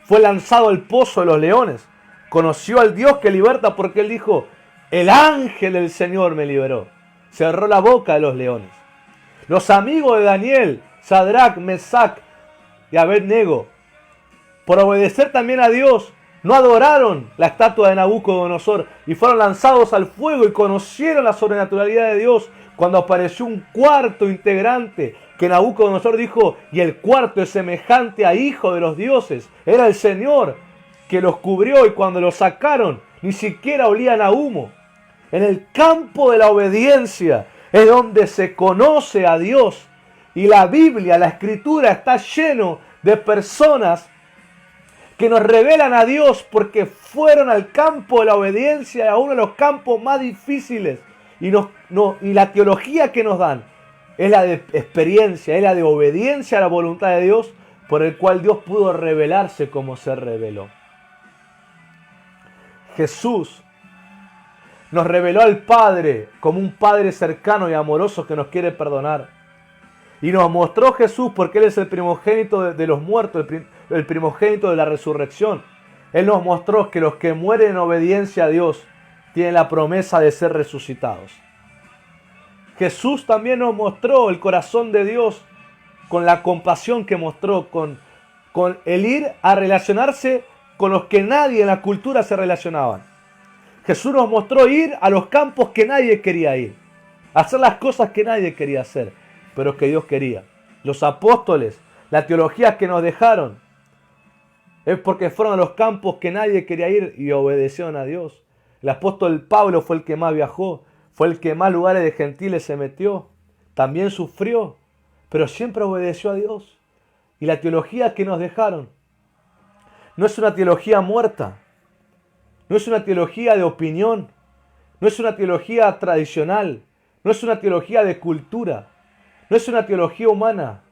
fue lanzado al pozo de los leones. Conoció al Dios que liberta porque él dijo, el ángel del Señor me liberó. Cerró la boca de los leones. Los amigos de Daniel, Sadrach, Mesach y Abednego, por obedecer también a Dios, no adoraron la estatua de Nabucodonosor y fueron lanzados al fuego y conocieron la sobrenaturalidad de Dios cuando apareció un cuarto integrante que Nabucodonosor dijo, y el cuarto es semejante a hijo de los dioses. Era el Señor que los cubrió y cuando los sacaron ni siquiera olían a humo. En el campo de la obediencia es donde se conoce a Dios. Y la Biblia, la Escritura, está lleno de personas que nos revelan a Dios porque fueron al campo de la obediencia, a uno de los campos más difíciles. Y la teología que nos dan es la de experiencia, es la de obediencia a la voluntad de Dios, por el cual Dios pudo revelarse como se reveló. Jesús nos reveló al Padre como un Padre cercano y amoroso que nos quiere perdonar. Y nos mostró Jesús porque Él es el primogénito de los muertos, el primogénito de la resurrección. Él nos mostró que los que mueren en obediencia a Dios tienen la promesa de ser resucitados. Jesús también nos mostró el corazón de Dios con la compasión que mostró, con el ir a relacionarse con los que nadie en la cultura se relacionaban. Jesús nos mostró ir a los campos que nadie quería ir, hacer las cosas que nadie quería hacer, pero que Dios quería. Los apóstoles, la teología que nos dejaron, es porque fueron a los campos que nadie quería ir y obedecieron a Dios. El apóstol Pablo fue el que más viajó, fue el que más lugares de gentiles se metió, también sufrió, pero siempre obedeció a Dios. Y la teología que nos dejaron no es una teología muerta, no es una teología de opinión, no es una teología tradicional, no es una teología de cultura, no es una teología humana.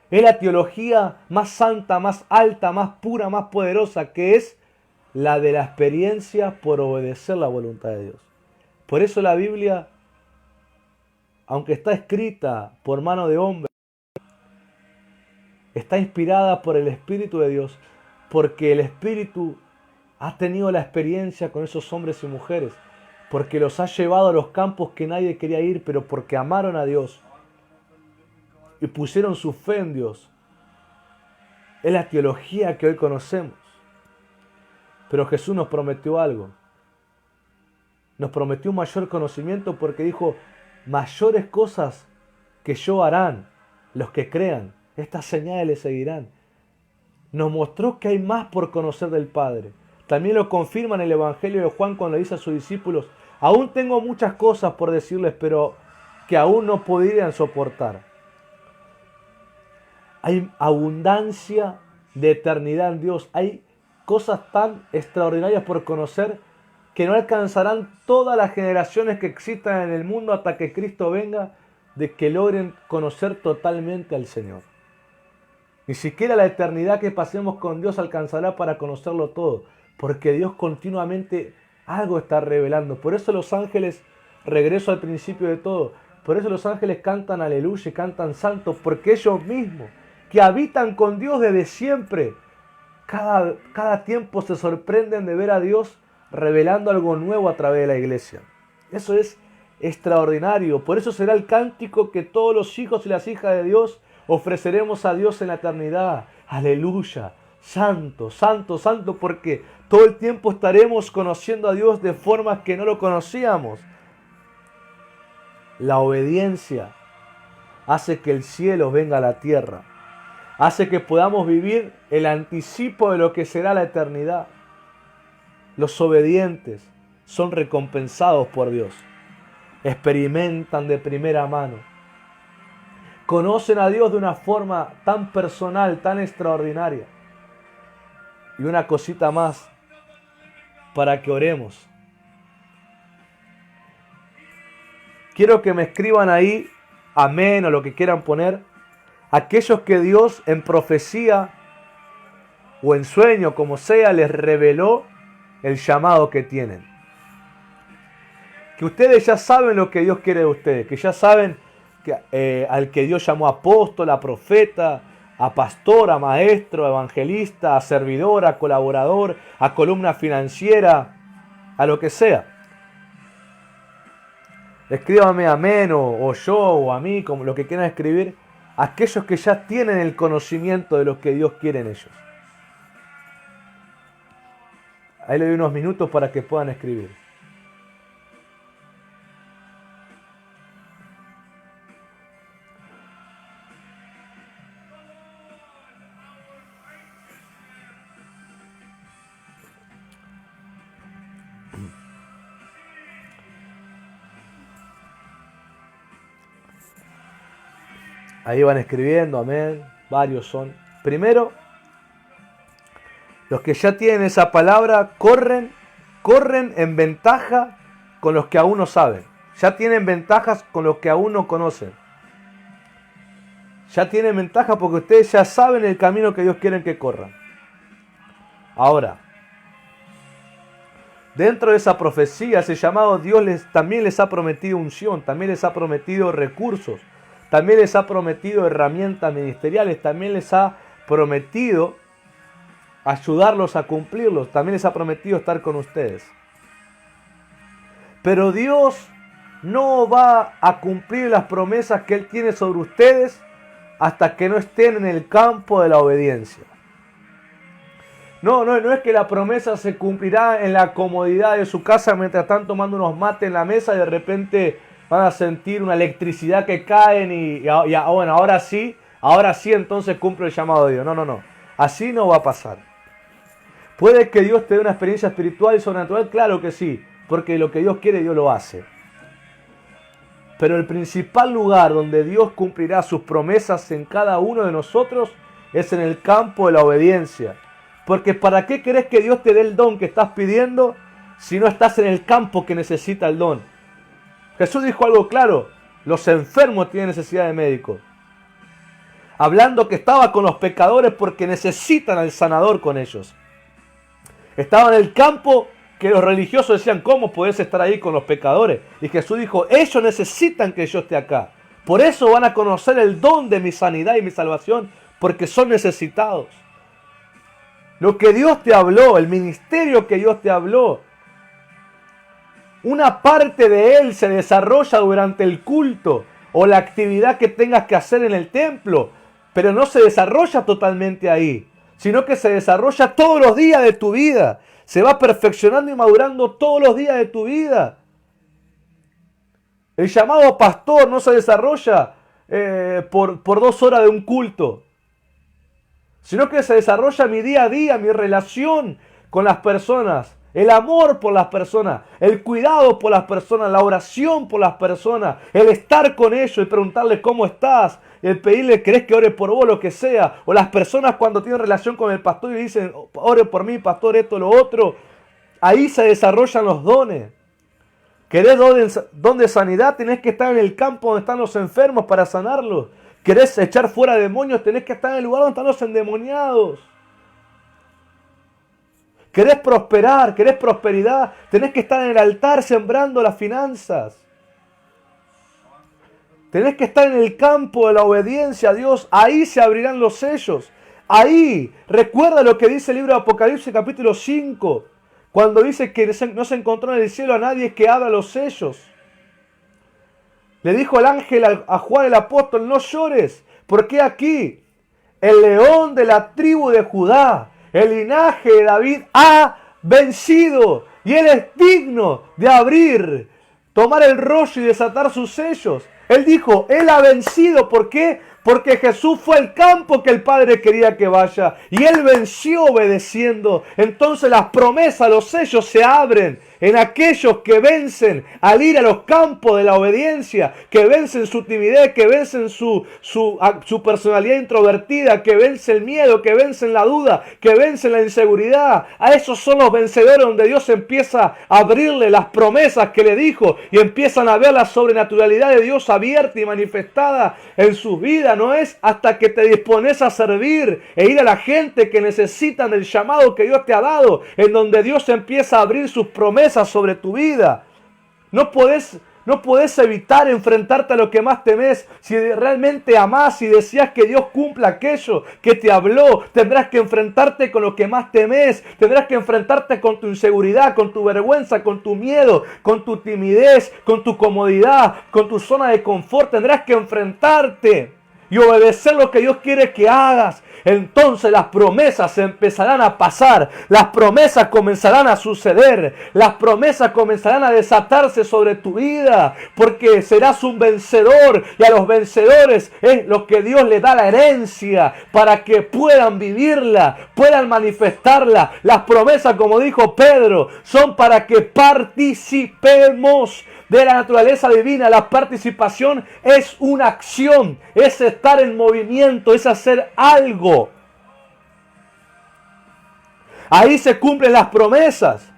Es la teología más santa, más alta, más pura, más poderosa, que es la de la experiencia por obedecer la voluntad de Dios. Por eso la Biblia, aunque está escrita por mano de hombre, está inspirada por el Espíritu de Dios, porque el Espíritu ha tenido la experiencia con esos hombres y mujeres, porque los ha llevado a los campos que nadie quería ir, pero porque amaron a Dios y pusieron su fe en Dios. Es la teología que hoy conocemos. Pero Jesús nos prometió algo. Nos prometió un mayor conocimiento porque dijo, mayores cosas que yo harán los que crean. Estas señales les seguirán. Nos mostró que hay más por conocer del Padre. También lo confirma en el Evangelio de Juan cuando le dice a sus discípulos, aún tengo muchas cosas por decirles, pero que aún no podrían soportar. Hay abundancia de eternidad en Dios. Hay cosas tan extraordinarias por conocer que no alcanzarán todas las generaciones que existan en el mundo hasta que Cristo venga, de que logren conocer totalmente al Señor. Ni siquiera la eternidad que pasemos con Dios alcanzará para conocerlo todo, porque Dios continuamente algo está revelando. Por eso los ángeles, regreso al principio de todo, por eso los ángeles cantan aleluya y cantan santo, porque ellos mismos, que habitan con Dios desde siempre, cada tiempo se sorprenden de ver a Dios revelando algo nuevo a través de la iglesia. Eso es extraordinario. Por eso será el cántico que todos los hijos y las hijas de Dios ofreceremos a Dios en la eternidad. Aleluya, santo, santo, santo, porque todo el tiempo estaremos conociendo a Dios de formas que no lo conocíamos. La obediencia hace que el cielo venga a la tierra. Hace que podamos vivir el anticipo de lo que será la eternidad. Los obedientes son recompensados por Dios. experimentan de primera mano. Conocen a Dios de una forma tan personal, tan extraordinaria. Y una cosita más para que oremos. Quiero que me escriban ahí, amén, o lo que quieran poner, aquellos que Dios en profecía o en sueño, como sea, les reveló el llamado que tienen. Que ustedes ya saben lo que Dios quiere de ustedes, que ya saben que, al que Dios llamó apóstol, a profeta, a pastor, a maestro, a evangelista, a servidor, a colaborador, a columna financiera, a lo que sea. Escríbame amén o yo o a mí, como lo que quieran escribir, aquellos que ya tienen el conocimiento de lo que Dios quiere en ellos. Ahí le doy unos minutos para que puedan escribir. Ahí van escribiendo, amén. Varios son. Primero, los que ya tienen esa palabra corren en ventaja con los que aún no saben. Ya tienen ventajas con los que aún no conocen. Ya tienen ventaja porque ustedes ya saben el camino que Dios quiere que corran. Ahora, dentro de esa profecía, ese llamado, Dios también les ha prometido unción, también les ha prometido recursos, también les ha prometido herramientas ministeriales, también les ha prometido ayudarlos a cumplirlos, también les ha prometido estar con ustedes. Pero Dios no va a cumplir las promesas que Él tiene sobre ustedes hasta que no estén en el campo de la obediencia. No es que la promesa se cumplirá en la comodidad de su casa mientras están tomando unos mates en la mesa y de repente van a sentir una electricidad que caen y bueno, ahora sí entonces cumple el llamado de Dios. No. Así no va a pasar. ¿Puede que Dios te dé una experiencia espiritual y sobrenatural? Claro que sí, porque lo que Dios quiere, Dios lo hace. Pero el principal lugar donde Dios cumplirá sus promesas en cada uno de nosotros es en el campo de la obediencia. Porque ¿para qué querés que Dios te dé el don que estás pidiendo si no estás en el campo que necesita el don? Jesús dijo algo claro: los enfermos tienen necesidad de médico. Hablando que estaba con los pecadores porque necesitan al sanador con ellos. Estaba en el campo que los religiosos decían: ¿cómo podés estar ahí con los pecadores? Y Jesús dijo: ellos necesitan que yo esté acá. Por eso van a conocer el don de mi sanidad y mi salvación, porque son necesitados. Lo que Dios te habló, el ministerio que Dios te habló, una parte de él se desarrolla durante el culto o la actividad que tengas que hacer en el templo, pero no se desarrolla totalmente ahí, sino que se desarrolla todos los días de tu vida. Se va perfeccionando y madurando todos los días de tu vida. El llamado pastor no se desarrolla por 2 horas de un culto, sino que se desarrolla mi día a día, mi relación con las personas, el amor por las personas, el cuidado por las personas, la oración por las personas, el estar con ellos y preguntarles cómo estás, el pedirle, ¿querés que ore por vos, lo que sea? O las personas cuando tienen relación con el pastor y dicen, ore por mí, pastor, esto, lo otro. Ahí se desarrollan los dones. ¿Querés don de sanidad? Tenés que estar en el campo donde están los enfermos para sanarlos. ¿Querés echar fuera demonios? Tenés que estar en el lugar donde están los endemoniados. ¿Querés prosperar? ¿Querés prosperidad? Tenés que estar en el altar sembrando las finanzas. Tenés que estar en el campo de la obediencia a Dios. Ahí se abrirán los sellos. Ahí. Recuerda lo que dice el libro de Apocalipsis capítulo 5. Cuando dice que no se encontró en el cielo a nadie que abra los sellos. Le dijo el ángel a Juan el apóstol: no llores, porque aquí el león de la tribu de Judá, el linaje de David, ha vencido. Y él es digno de abrir, tomar el rollo y desatar sus sellos. Él dijo, él ha vencido. ¿Por qué? Porque Jesús fue al campo que el Padre quería que vaya. Y él venció obedeciendo. Entonces las promesas, los sellos se abren. en aquellos que vencen al ir a los campos de la obediencia, que vencen su timidez, que vencen su personalidad introvertida, que vencen el miedo, que vencen la duda, que vencen la inseguridad. A esos son los vencedores, donde Dios empieza a abrirle las promesas que le dijo y empiezan a ver la sobrenaturalidad de Dios abierta y manifestada en sus vidas. No es hasta que te dispones a servir e ir a la gente que necesitan del llamado que Dios te ha dado, en donde Dios empieza a abrir sus promesas sobre tu vida. No podés evitar enfrentarte a lo que más temes. Si realmente amás y deseas que Dios cumpla aquello que te habló, tendrás que enfrentarte con lo que más temes. Tendrás que enfrentarte con tu inseguridad, con tu vergüenza, con tu miedo, con tu timidez, con tu comodidad, con tu zona de confort. Tendrás que enfrentarte y obedecer lo que Dios quiere que hagas. Entonces las promesas empezarán a pasar, las promesas comenzarán a suceder, las promesas comenzarán a desatarse sobre tu vida, porque serás un vencedor, y a los vencedores es lo que Dios les da la herencia para que puedan vivirla, puedan manifestarla. Las promesas, como dijo Pedro, son para que participemos de la naturaleza divina. La participación es una acción, es estar en movimiento, es hacer algo. Ahí se cumplen las promesas.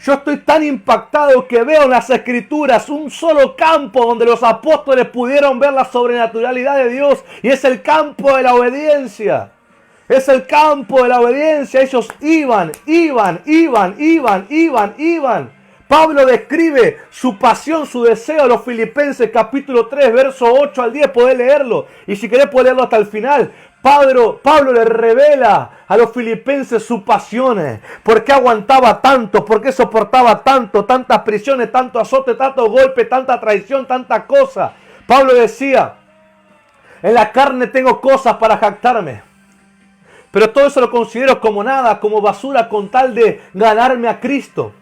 Yo estoy tan impactado que veo en las Escrituras un solo campo donde los apóstoles pudieron ver la sobrenaturalidad de Dios, y es el campo de la obediencia. Es el campo de la obediencia. Ellos iban. Pablo describe su pasión, su deseo a los Filipenses, capítulo 3, verso 8 al 10. Podés leerlo. Y si querés, podés leerlo hasta el final. Pablo le revela a los filipenses sus pasiones. ¿Por qué aguantaba tanto? ¿Por qué soportaba tanto? Tantas prisiones, tanto azote, tanto golpe, tanta traición, tanta cosa. Pablo decía: en la carne tengo cosas para jactarme, pero todo eso lo considero como nada, como basura, con tal de ganarme a Cristo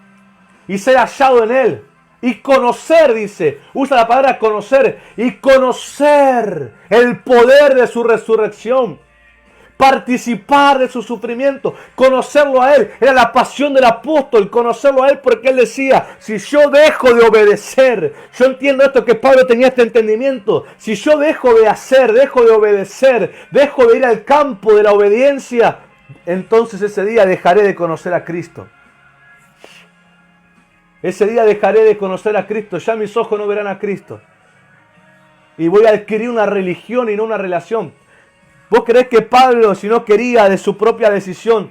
y ser hallado en Él. Y conocer, dice, usa la palabra conocer, y conocer el poder de su resurrección. Participar de su sufrimiento, conocerlo a Él. Era la pasión del apóstol, conocerlo a Él, porque él decía: si yo dejo de obedecer, yo entiendo esto, que Pablo tenía este entendimiento, si yo dejo de hacer, dejo de obedecer, dejo de ir al campo de la obediencia, entonces ese día dejaré de conocer a Cristo. Ese día dejaré de conocer a Cristo, ya mis ojos no verán a Cristo. Y voy a adquirir una religión y no una relación. ¿Vos creés que Pablo, si no quería de su propia decisión,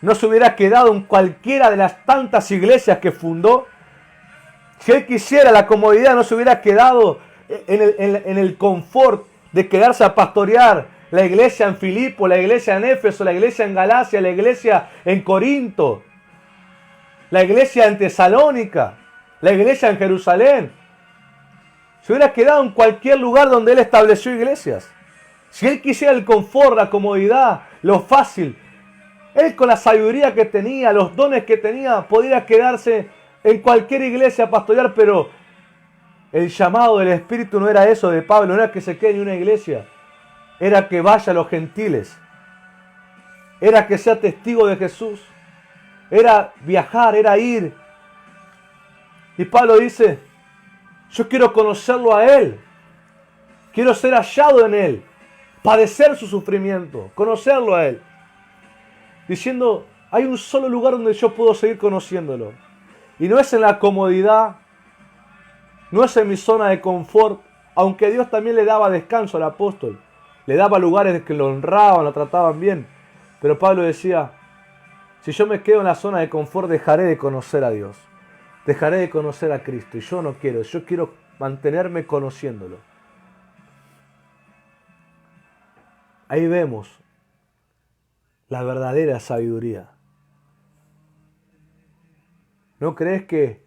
no se hubiera quedado en cualquiera de las tantas iglesias que fundó? Si él quisiera la comodidad, no se hubiera quedado en el confort de quedarse a pastorear la iglesia en Filipo, la iglesia en Éfeso, la iglesia en Galacia, la iglesia en Corinto, la iglesia en Tesalónica, la iglesia en Jerusalén. Se hubiera quedado en cualquier lugar donde él estableció iglesias. Si él quisiera el confort, la comodidad, lo fácil, él, con la sabiduría que tenía, los dones que tenía, podría quedarse en cualquier iglesia a pastorear, pero el llamado del Espíritu no era eso de Pablo, no era que se quede en una iglesia, era que vaya a los gentiles, era que sea testigo de Jesús, era viajar, era ir. Y Pablo dice: yo quiero conocerlo a Él, quiero ser hallado en Él, padecer su sufrimiento, conocerlo a Él. Diciendo: hay un solo lugar donde yo puedo seguir conociéndolo. Y no es en la comodidad, no es en mi zona de confort, aunque Dios también le daba descanso al apóstol. Le daba lugares que lo honraban, lo trataban bien. Pero Pablo decía: si yo me quedo en la zona de confort, dejaré de conocer a Dios. Dejaré de conocer a Cristo. Y yo no quiero, yo quiero mantenerme conociéndolo. Ahí vemos la verdadera sabiduría. ¿No crees que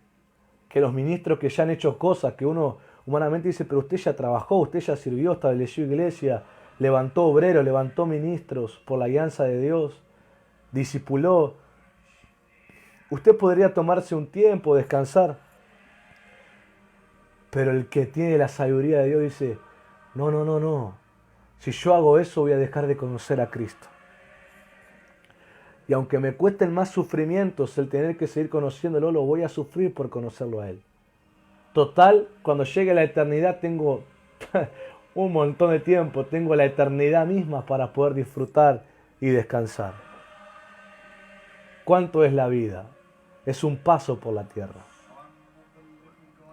los ministros que ya han hecho cosas que uno humanamente dice: pero usted ya trabajó, usted ya sirvió, estableció iglesia, levantó obreros, levantó ministros por la alianza de Dios, discipuló? Usted podría tomarse un tiempo, descansar. Pero el que tiene la sabiduría de Dios dice: no. Si yo hago eso, voy a dejar de conocer a Cristo. Y aunque me cuesten más sufrimientos el tener que seguir conociéndolo, lo voy a sufrir por conocerlo a Él. Total, cuando llegue la eternidad tengo un montón de tiempo, tengo la eternidad misma para poder disfrutar y descansar. ¿Cuánto es la vida? Es un paso por la tierra.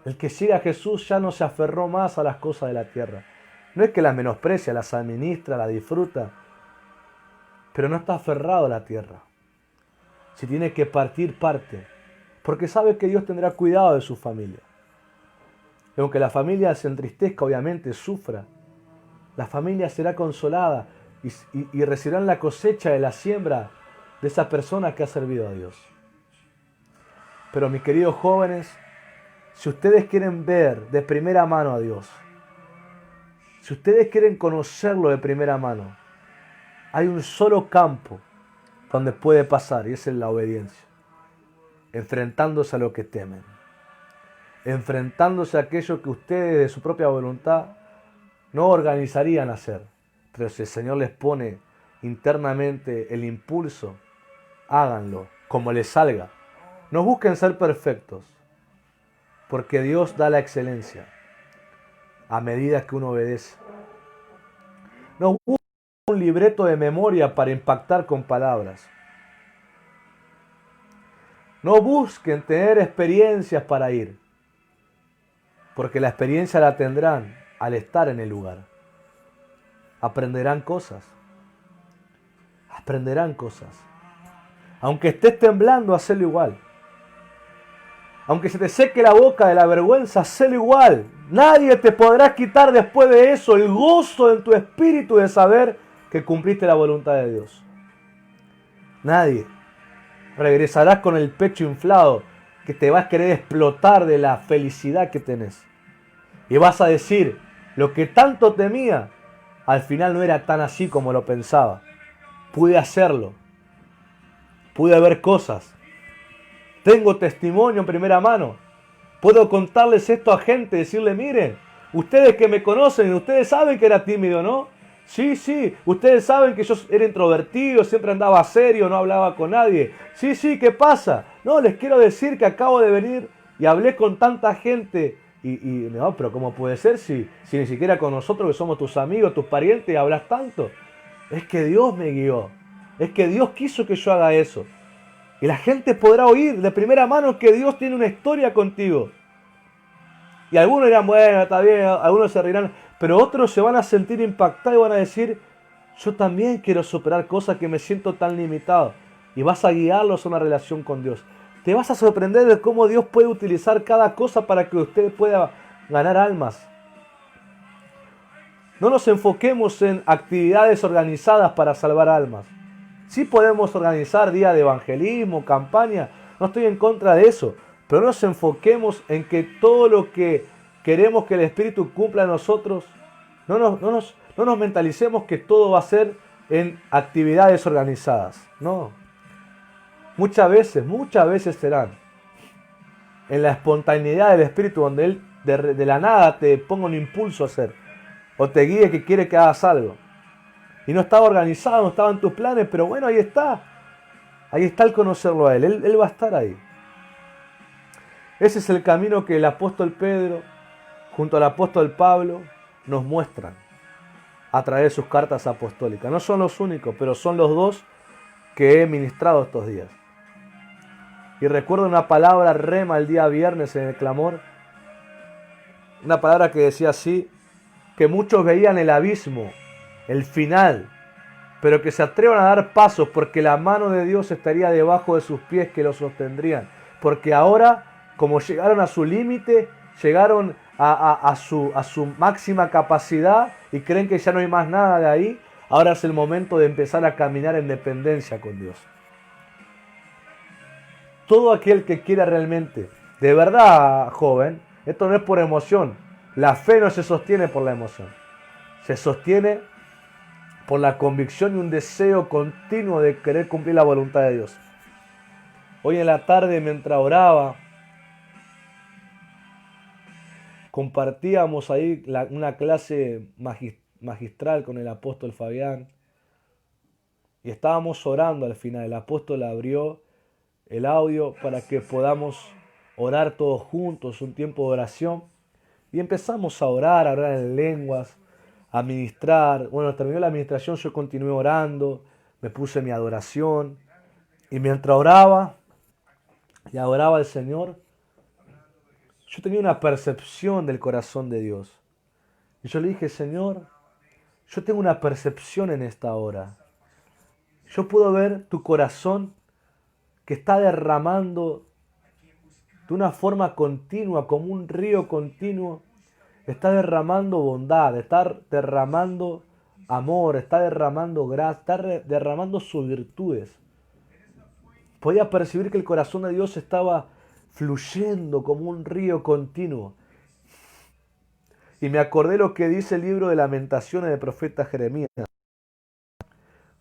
El que sigue a Jesús ya no se aferró más a las cosas de la tierra. No es que las menosprecia, las administra, las disfruta, pero no está aferrado a la tierra. Si tiene que partir, parte, porque sabe que Dios tendrá cuidado de su familia. Y aunque la familia se entristezca, obviamente sufra, la familia será consolada y recibirán la cosecha de la siembra de esa persona que ha servido a Dios. Pero mis queridos jóvenes, si ustedes quieren ver de primera mano a Dios, si ustedes quieren conocerlo de primera mano, hay un solo campo donde puede pasar y esa es la obediencia. Enfrentándose a lo que temen. Enfrentándose a aquello que ustedes de su propia voluntad no organizarían hacer. Pero si el Señor les pone internamente el impulso, háganlo como les salga. No busquen ser perfectos, porque Dios da la excelencia a medida que uno obedece. No busquen un libreto de memoria para impactar con palabras. No busquen tener experiencias para ir, porque la experiencia la tendrán al estar en el lugar. Aprenderán cosas. Aprenderán cosas. Aunque estés temblando, hacelo igual. Aunque se te seque la boca de la vergüenza, hacelo igual. Nadie te podrá quitar después de eso el gozo en tu espíritu de saber que cumpliste la voluntad de Dios. Nadie. Regresarás con el pecho inflado, que te vas a querer explotar de la felicidad que tenés. Y vas a decir, lo que tanto temía, al final no era tan así como lo pensaba. Pude hacerlo. Pude ver cosas. Tengo testimonio en primera mano. Puedo contarles esto a gente, decirle, miren, ustedes que me conocen, ustedes saben que era tímido, ¿no? Sí, ustedes saben que yo era introvertido, siempre andaba serio, no hablaba con nadie. Sí, ¿qué pasa? No, les quiero decir que acabo de venir y hablé con tanta gente. Y no, pero ¿cómo puede ser si ni siquiera con nosotros que somos tus amigos, tus parientes, hablas tanto? Es que Dios me guió. Es que Dios quiso que yo haga eso. Y la gente podrá oír de primera mano que Dios tiene una historia contigo. Y algunos dirán, bueno, está bien, algunos se reirán, pero otros se van a sentir impactados y van a decir, yo también quiero superar cosas que me siento tan limitado. Y vas a guiarlos a una relación con Dios. Te vas a sorprender de cómo Dios puede utilizar cada cosa para que usted pueda ganar almas. No nos enfoquemos en actividades organizadas para salvar almas. Sí podemos organizar días de evangelismo, campaña, no estoy en contra de eso, pero no nos enfoquemos en que todo lo que queremos que el Espíritu cumpla en nosotros, no nos mentalicemos que todo va a ser en actividades organizadas, no. Muchas veces serán en la espontaneidad del Espíritu, donde Él de la nada te ponga un impulso a hacer, o te guíe que quiere que hagas algo. Y no estaba organizado, no estaba en tus planes, pero bueno, ahí está. Ahí está el conocerlo a Él. Él va a estar ahí. Ese es el camino que el apóstol Pedro, junto al apóstol Pablo, nos muestran a través de sus cartas apostólicas. No son los únicos, pero son los dos que he ministrado estos días. Y recuerdo una palabra rema el día viernes en el clamor. Una palabra que decía así, que muchos veían el abismo, el final, pero que se atrevan a dar pasos porque la mano de Dios estaría debajo de sus pies que los sostendrían. Porque ahora, como llegaron a su límite, llegaron a su máxima capacidad y creen que ya no hay más nada de ahí, ahora es el momento de empezar a caminar en dependencia con Dios. Todo aquel que quiera realmente, de verdad, joven, esto no es por emoción. La fe no se sostiene por la emoción. Se sostiene por la convicción y un deseo continuo de querer cumplir la voluntad de Dios. Hoy en la tarde, mientras oraba, compartíamos ahí una clase magistral con el apóstol Fabián. Y estábamos orando al final. El apóstol abrió el audio para que podamos orar todos juntos, un tiempo de oración. Y empezamos a orar en lenguas, a ministrar. Bueno, terminó la administración, yo continué orando, me puse mi adoración. Y mientras oraba y adoraba al Señor, yo tenía una percepción del corazón de Dios. Y yo le dije, Señor, yo tengo una percepción en esta hora. Yo puedo ver tu corazón que está derramando de una forma continua, como un río continuo. Está derramando bondad, está derramando amor, está derramando gracia, está derramando sus virtudes. Podía percibir que el corazón de Dios estaba fluyendo como un río continuo. Y me acordé lo que dice el libro de Lamentaciones del profeta Jeremías.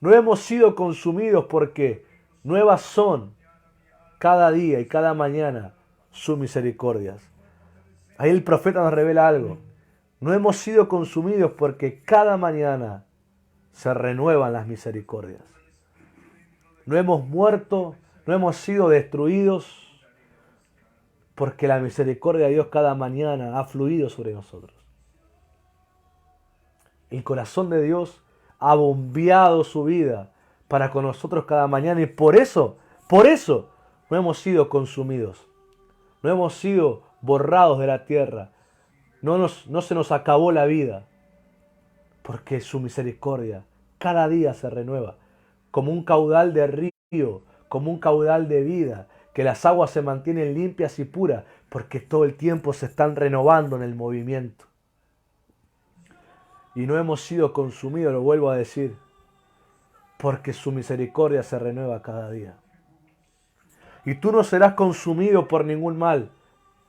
No hemos sido consumidos porque nuevas son cada día y cada mañana sus misericordias. Ahí el profeta nos revela algo. No hemos sido consumidos porque cada mañana se renuevan las misericordias. No hemos muerto, no hemos sido destruidos porque la misericordia de Dios cada mañana ha fluido sobre nosotros. El corazón de Dios ha bombeado su vida para con nosotros cada mañana y por eso no hemos sido consumidos. No hemos sido borrados de la tierra. No se nos acabó la vida. Porque su misericordia cada día se renueva. Como un caudal de río, como un caudal de vida. Que las aguas se mantienen limpias y puras. Porque todo el tiempo se están renovando en el movimiento. Y no hemos sido consumidos, lo vuelvo a decir. Porque su misericordia se renueva cada día. Y tú no serás consumido por ningún mal,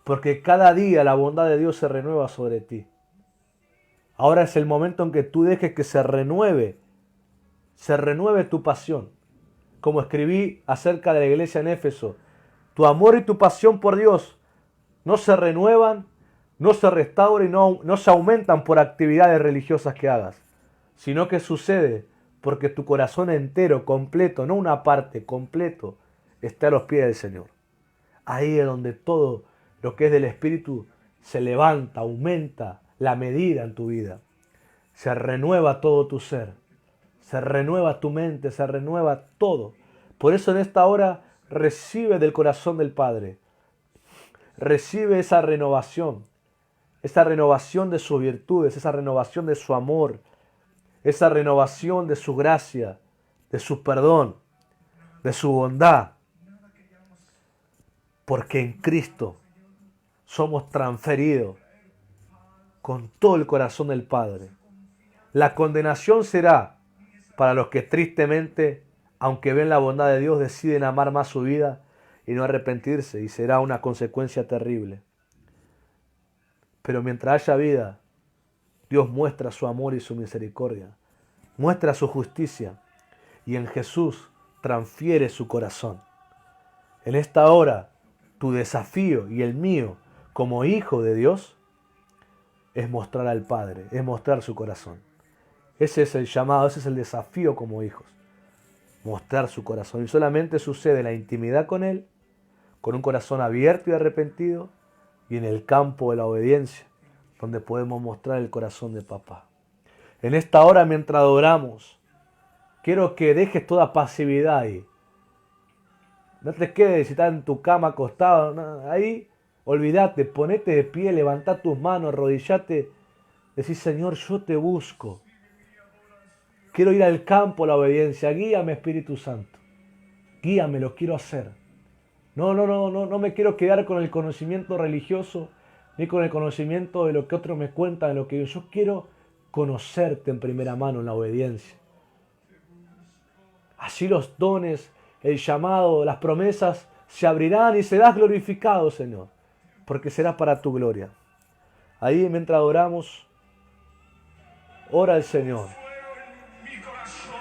porque cada día la bondad de Dios se renueva sobre ti. Ahora es el momento en que tú dejes que se renueve tu pasión. Como escribí acerca de la iglesia en Éfeso, tu amor y tu pasión por Dios no se renuevan, no se restauran y no se aumentan por actividades religiosas que hagas, sino que sucede porque tu corazón entero, completo, no una parte, completo, está a los pies del Señor. Ahí es donde todo lo que es del Espíritu se levanta, aumenta la medida en tu vida. Se renueva todo tu ser. Se renueva tu mente, se renueva todo. Por eso en esta hora recibe del corazón del Padre. Recibe esa renovación de sus virtudes, esa renovación de su amor, esa renovación de su gracia, de su perdón, de su bondad. Porque en Cristo somos transferidos con todo el corazón del Padre. La condenación será para los que tristemente, aunque ven la bondad de Dios, deciden amar más su vida y no arrepentirse, y será una consecuencia terrible. Pero mientras haya vida, Dios muestra su amor y su misericordia, muestra su justicia, y en Jesús transfiere su corazón. En esta hora, tu desafío y el mío como hijo de Dios es mostrar al Padre, es mostrar su corazón. Ese es el llamado, ese es el desafío como hijos. Mostrar su corazón. Y solamente sucede en la intimidad con Él, con un corazón abierto y arrepentido, y en el campo de la obediencia, donde podemos mostrar el corazón de papá. En esta hora, mientras adoramos, quiero que dejes toda pasividad ahí. No te quedes si estás en tu cama acostado. No, ahí, olvídate, ponete de pie, levantá tus manos, arrodillate. Decís, Señor, yo te busco. Quiero ir al campo a la obediencia. Guíame, Espíritu Santo. Guíame, lo quiero hacer. No me quiero quedar con el conocimiento religioso, ni con el conocimiento de lo que otros me cuentan, de lo que yo quiero conocerte en primera mano en la obediencia. Así los dones, el llamado, las promesas se abrirán y serás glorificado, Señor, porque será para tu gloria. Ahí mientras adoramos, ora al Señor. Mi corazón.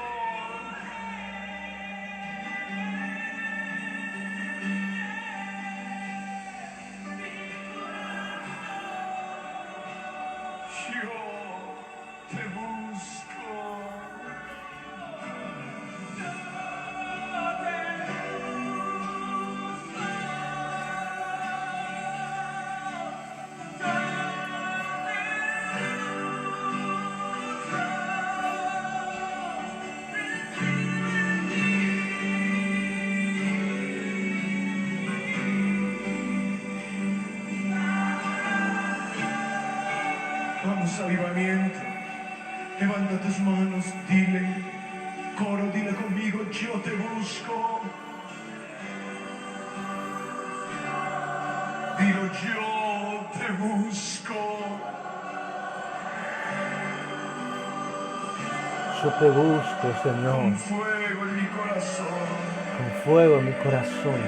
Yo te busco. avivamiento. Levanta tus manos, dile, coro, dile conmigo, yo te busco. Dilo, yo te busco. Yo te busco, Señor, Con fuego en mi corazón. con fuego en mi corazón.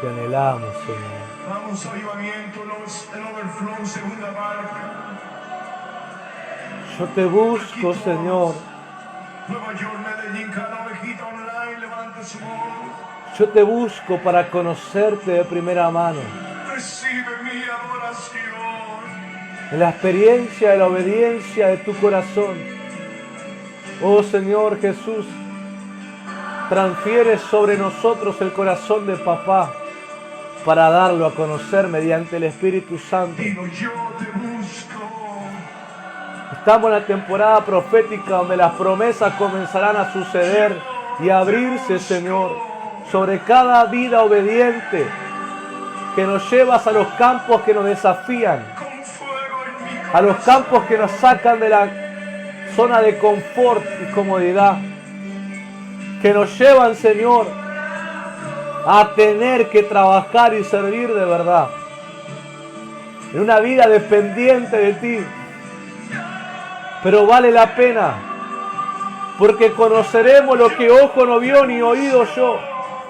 Te anhelamos, Señor. Vamos, avivamiento, el overflow, segunda barca. Yo te busco, Señor. Nueva York, Medellín, cada ovejita online, levante su voz. Yo te busco para conocerte de primera mano. Recibe mi adoración. En la experiencia de la obediencia de tu corazón. Oh Señor Jesús, transfiere sobre nosotros el corazón de papá para darlo a conocer mediante el Espíritu Santo. Digo, yo te busco. Estamos en la temporada profética donde las promesas comenzarán a suceder y a abrirse, Señor, sobre cada vida obediente que nos llevas a los campos que nos desafían, Con fuego en mi corazón. a los campos que nos sacan de la zona de confort y comodidad, que nos llevan, Señor, a tener que trabajar y servir de verdad, en una vida dependiente de ti. Pero vale la pena, porque conoceremos lo que ojo no vio ni oído yo,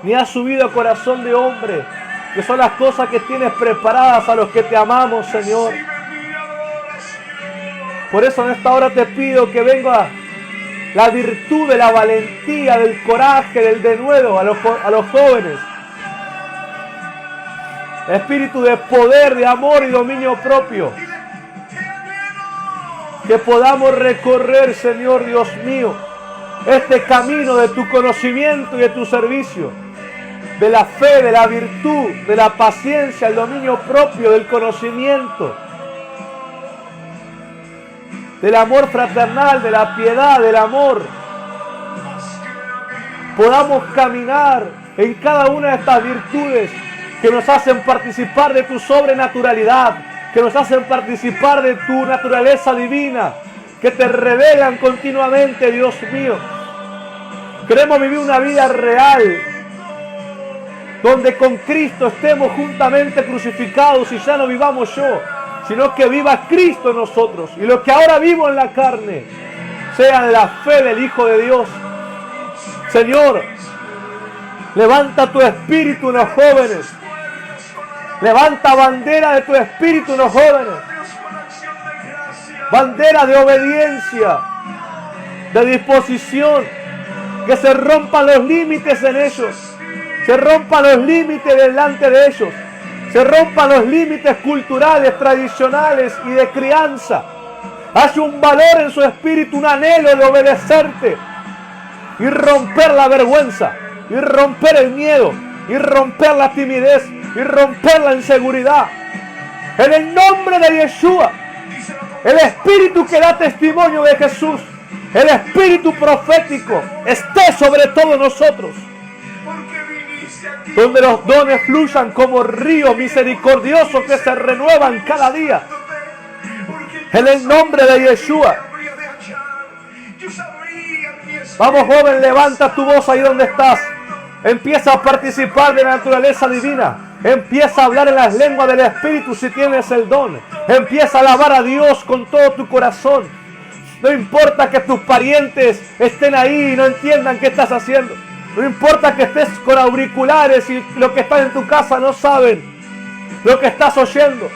ni ha subido a corazón de hombre, que son las cosas que tienes preparadas a los que te amamos, Señor. Recibe mi adoración. Por eso en esta hora te pido que venga la virtud de la valentía, del coraje, del denuedo a los jóvenes. Espíritu de poder, de amor y dominio propio. Que podamos recorrer, Señor Dios mío, este camino de tu conocimiento y de tu servicio. De la fe, de la virtud, de la paciencia, el dominio propio, del conocimiento. Del amor fraternal, de la piedad, del amor. Podamos caminar en cada una de estas virtudes que nos hacen participar de tu sobrenaturalidad, que nos hacen participar de tu naturaleza divina, que te revelan continuamente, Dios mío. Queremos vivir una vida real, donde con Cristo estemos juntamente crucificados y ya no vivamos yo, sino que viva Cristo en nosotros. Y lo que ahora vivo en la carne, sea en la fe del Hijo de Dios. Señor, levanta tu espíritu en los jóvenes. Levanta bandera de tu espíritu en los jóvenes. Bandera de obediencia, de disposición. Que se rompan los límites en ellos. Se rompan los límites delante de ellos. Se rompan los límites culturales, tradicionales y de crianza. Hay un valor en su espíritu, un anhelo de obedecerte. Y romper la vergüenza. Y romper el miedo. Y romper la timidez. Y romper la inseguridad. En el nombre de Yeshua. El espíritu que da testimonio de Jesús. El espíritu profético esté sobre todos nosotros. Donde los dones fluyan como ríos misericordiosos que se renuevan cada día. En el nombre de Yeshua. Vamos, joven, levanta tu voz ahí donde estás. Empieza a participar de la naturaleza divina. Empieza a hablar en las lenguas del Espíritu si tienes el don. Empieza a alabar a Dios con todo tu corazón. No importa que tus parientes estén ahí y no entiendan qué estás haciendo. No importa que estés con auriculares y los que están en tu casa no saben lo que estás oyendo.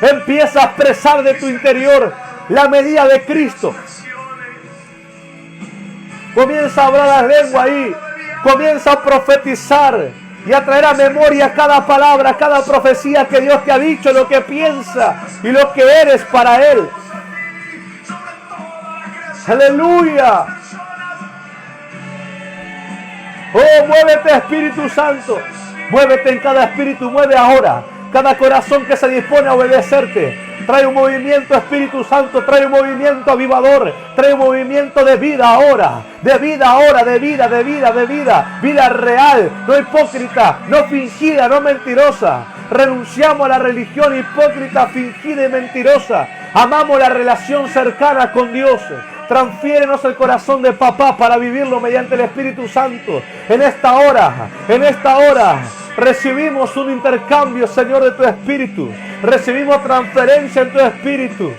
Empieza a expresar de tu interior la medida de Cristo. Comienza a hablar la lengua ahí. Comienza a profetizar y a traer a memoria cada palabra, cada profecía que Dios te ha dicho, lo que piensa y lo que eres para Él. ¡Aleluya! ¡Oh, muévete, Espíritu Santo! Muévete en cada espíritu, mueve ahora. Cada corazón que se dispone a obedecerte, trae un movimiento, Espíritu Santo, trae un movimiento avivador, trae un movimiento de vida ahora, de vida ahora, de vida, de vida, de vida, vida real, no hipócrita, no fingida, no mentirosa. Renunciamos a la religión hipócrita, fingida y mentirosa. Amamos la relación cercana con Dios. Transfiérenos el corazón de papá para vivirlo mediante el Espíritu Santo. En esta hora, recibimos un intercambio, Señor, de tu Espíritu. Recibimos transferencia en tu Espíritu.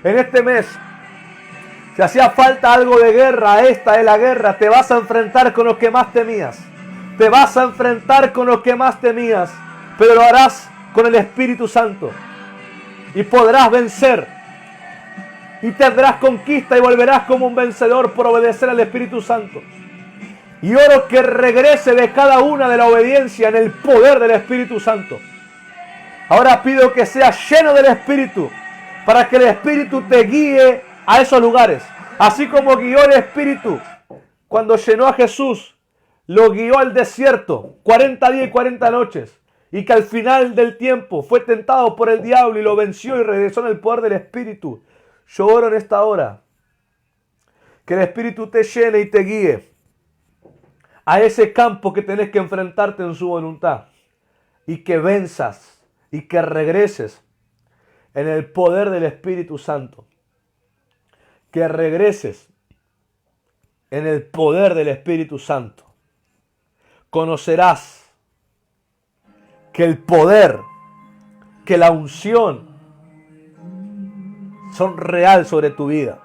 En este mes, si hacía falta algo de guerra, esta es la guerra. Te vas a enfrentar con los que más temías. Te vas a enfrentar con los que más temías. Pero lo harás con el Espíritu Santo. Y podrás vencer. Y tendrás conquista y volverás como un vencedor por obedecer al Espíritu Santo. Y oro que regrese de cada una de la obediencia en el poder del Espíritu Santo. Ahora pido que seas lleno del Espíritu, para que el Espíritu te guíe a esos lugares. Así como guió el Espíritu cuando llenó a Jesús, lo guió al desierto 40 días y 40 noches. Y que al final del tiempo fue tentado por el diablo y lo venció y regresó en el poder del Espíritu. Yo oro en esta hora que el Espíritu te llene y te guíe a ese campo que tenés que enfrentarte en su voluntad. Y que venzas y que regreses en el poder del Espíritu Santo. Que regreses en el poder del Espíritu Santo. Conocerás que el poder, que la unción son real sobre tu vida.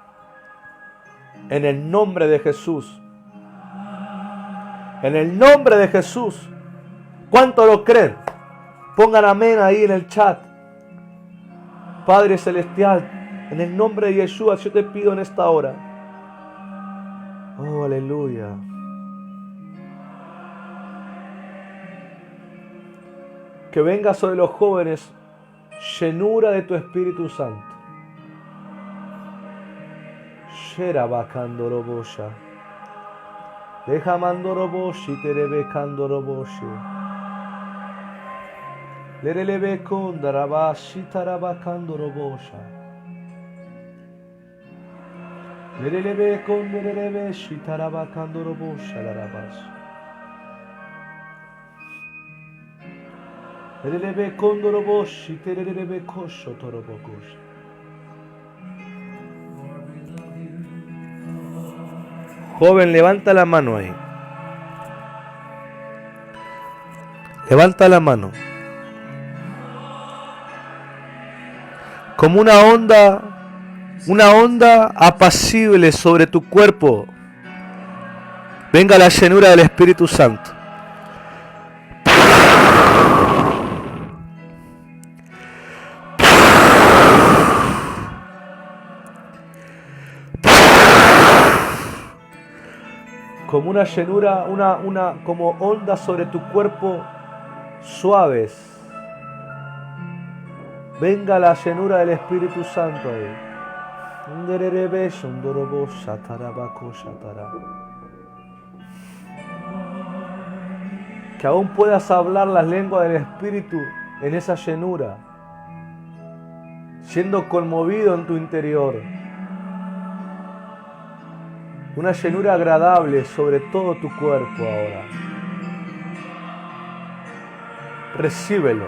En el nombre de Jesús. En el nombre de Jesús. ¿Cuánto lo creen? Pongan amén ahí en el chat. Padre Celestial, en el nombre de Yeshua, yo te pido en esta hora. Oh, aleluya. Que venga sobre los jóvenes llenura de tu Espíritu Santo. Sherabakandorobosha. Dejamandoroboshi terebekandoroboshi. Lerelebe kondarabashi tarabakandorobosha. Lerelebe konderebeshi tarabakandorobosha larabashi. Lerelebe kondoroboshi terelebe kosho torobokoshi. Joven, levanta la mano ahí. Levanta la mano. Como una onda apacible sobre tu cuerpo. Venga la llenura del Espíritu Santo. Como una llenura, como ondas sobre tu cuerpo suaves. Venga la llenura del Espíritu Santo ahí. Que aún puedas hablar las lenguas del Espíritu en esa llenura, siendo conmovido en tu interior. Una llenura agradable sobre todo tu cuerpo ahora. Recíbelo.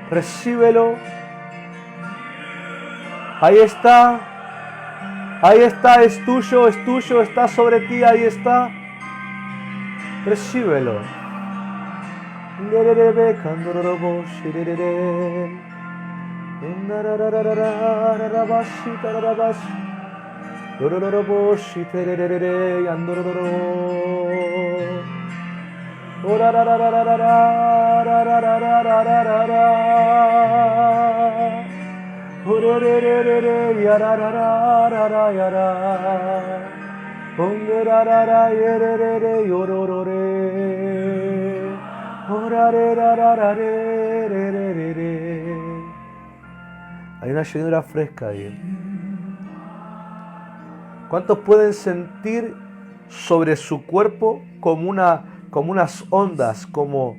Recíbelo. Ahí está. Ahí está, es tuyo, está sobre ti, ahí está. Recíbelo. Hay una llenura fresca ahí. ¿Cuántos pueden sentir sobre su cuerpo como unas ondas, como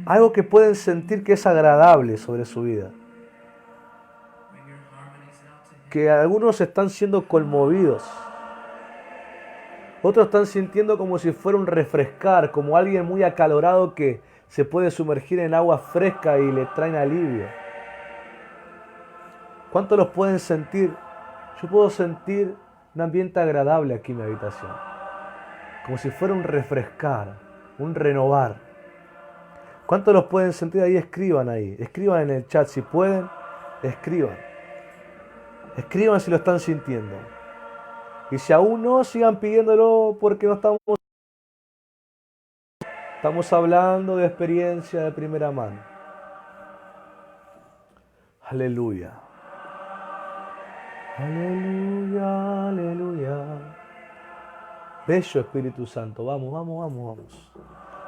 algo que pueden sentir que es agradable sobre su vida? Que algunos están siendo conmovidos. Otros están sintiendo como si fuera un refrescar, como alguien muy acalorado que se puede sumergir en agua fresca y le traen alivio. ¿Cuántos los pueden sentir? Yo puedo sentir un ambiente agradable aquí en mi habitación. Como si fuera un refrescar, un renovar. ¿Cuántos los pueden sentir ahí? Escriban ahí. Escriban en el chat si pueden. Escriban. Escriban si lo están sintiendo. Y si aún no, sigan pidiéndolo porque no estamos hablando de experiencia de primera mano. Aleluya. Aleluya, aleluya. Bello Espíritu Santo. Vamos, vamos, vamos, vamos.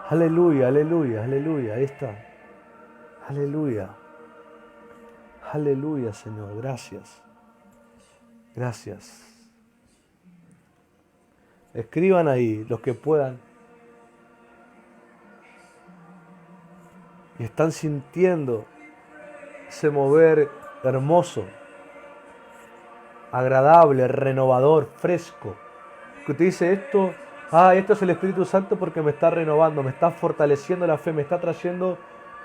Aleluya, aleluya, aleluya. Ahí está. Aleluya. Aleluya, Señor. Gracias. Gracias. Escriban ahí los que puedan. Y están sintiendo ese mover hermoso, agradable, renovador, fresco. Que te dice esto es el Espíritu Santo porque me está renovando, me está fortaleciendo la fe, me está trayendo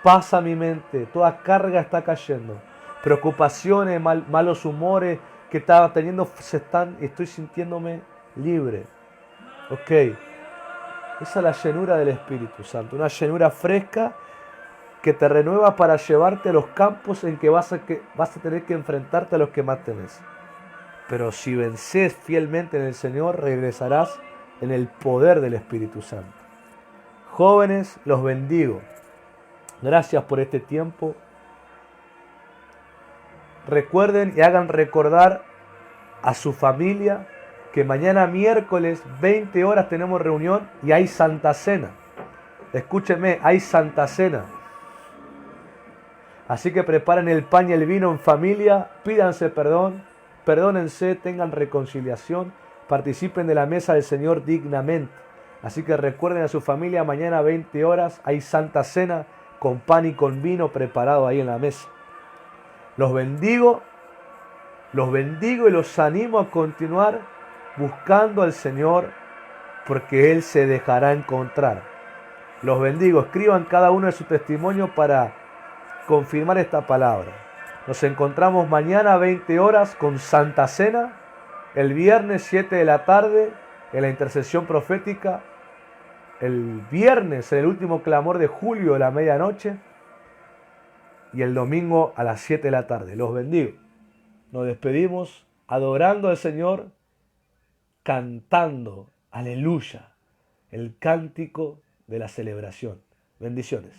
paz a mi mente. Toda carga está cayendo. Preocupaciones, malos humores que estaba teniendo estoy sintiéndome libre. Ok, esa es la llenura del Espíritu Santo, una llenura fresca que te renueva para llevarte a los campos en que vas a tener que enfrentarte a los que más tenés. Pero si vences fielmente en el Señor, regresarás en el poder del Espíritu Santo. Jóvenes, los bendigo. Gracias por este tiempo. Recuerden y hagan recordar a su familia que mañana miércoles 20 horas tenemos reunión y hay Santa Cena. Escúchenme, hay Santa Cena. Así que preparen el pan y el vino en familia, pídanse perdón, perdónense, tengan reconciliación, participen de la mesa del Señor dignamente. Así que recuerden a su familia, mañana 20 horas hay Santa Cena con pan y con vino preparado ahí en la mesa. Los bendigo y los animo a continuar buscando al Señor porque Él se dejará encontrar. Los bendigo, escriban cada uno de su testimonio para confirmar esta palabra. Nos encontramos mañana a 20 horas con Santa Cena, el viernes 7 de la tarde en la intercesión profética, el viernes en el último clamor de julio a la medianoche y el domingo a las 7 de la tarde. Los bendigo. Nos despedimos adorando al Señor, cantando, aleluya, el cántico de la celebración. Bendiciones.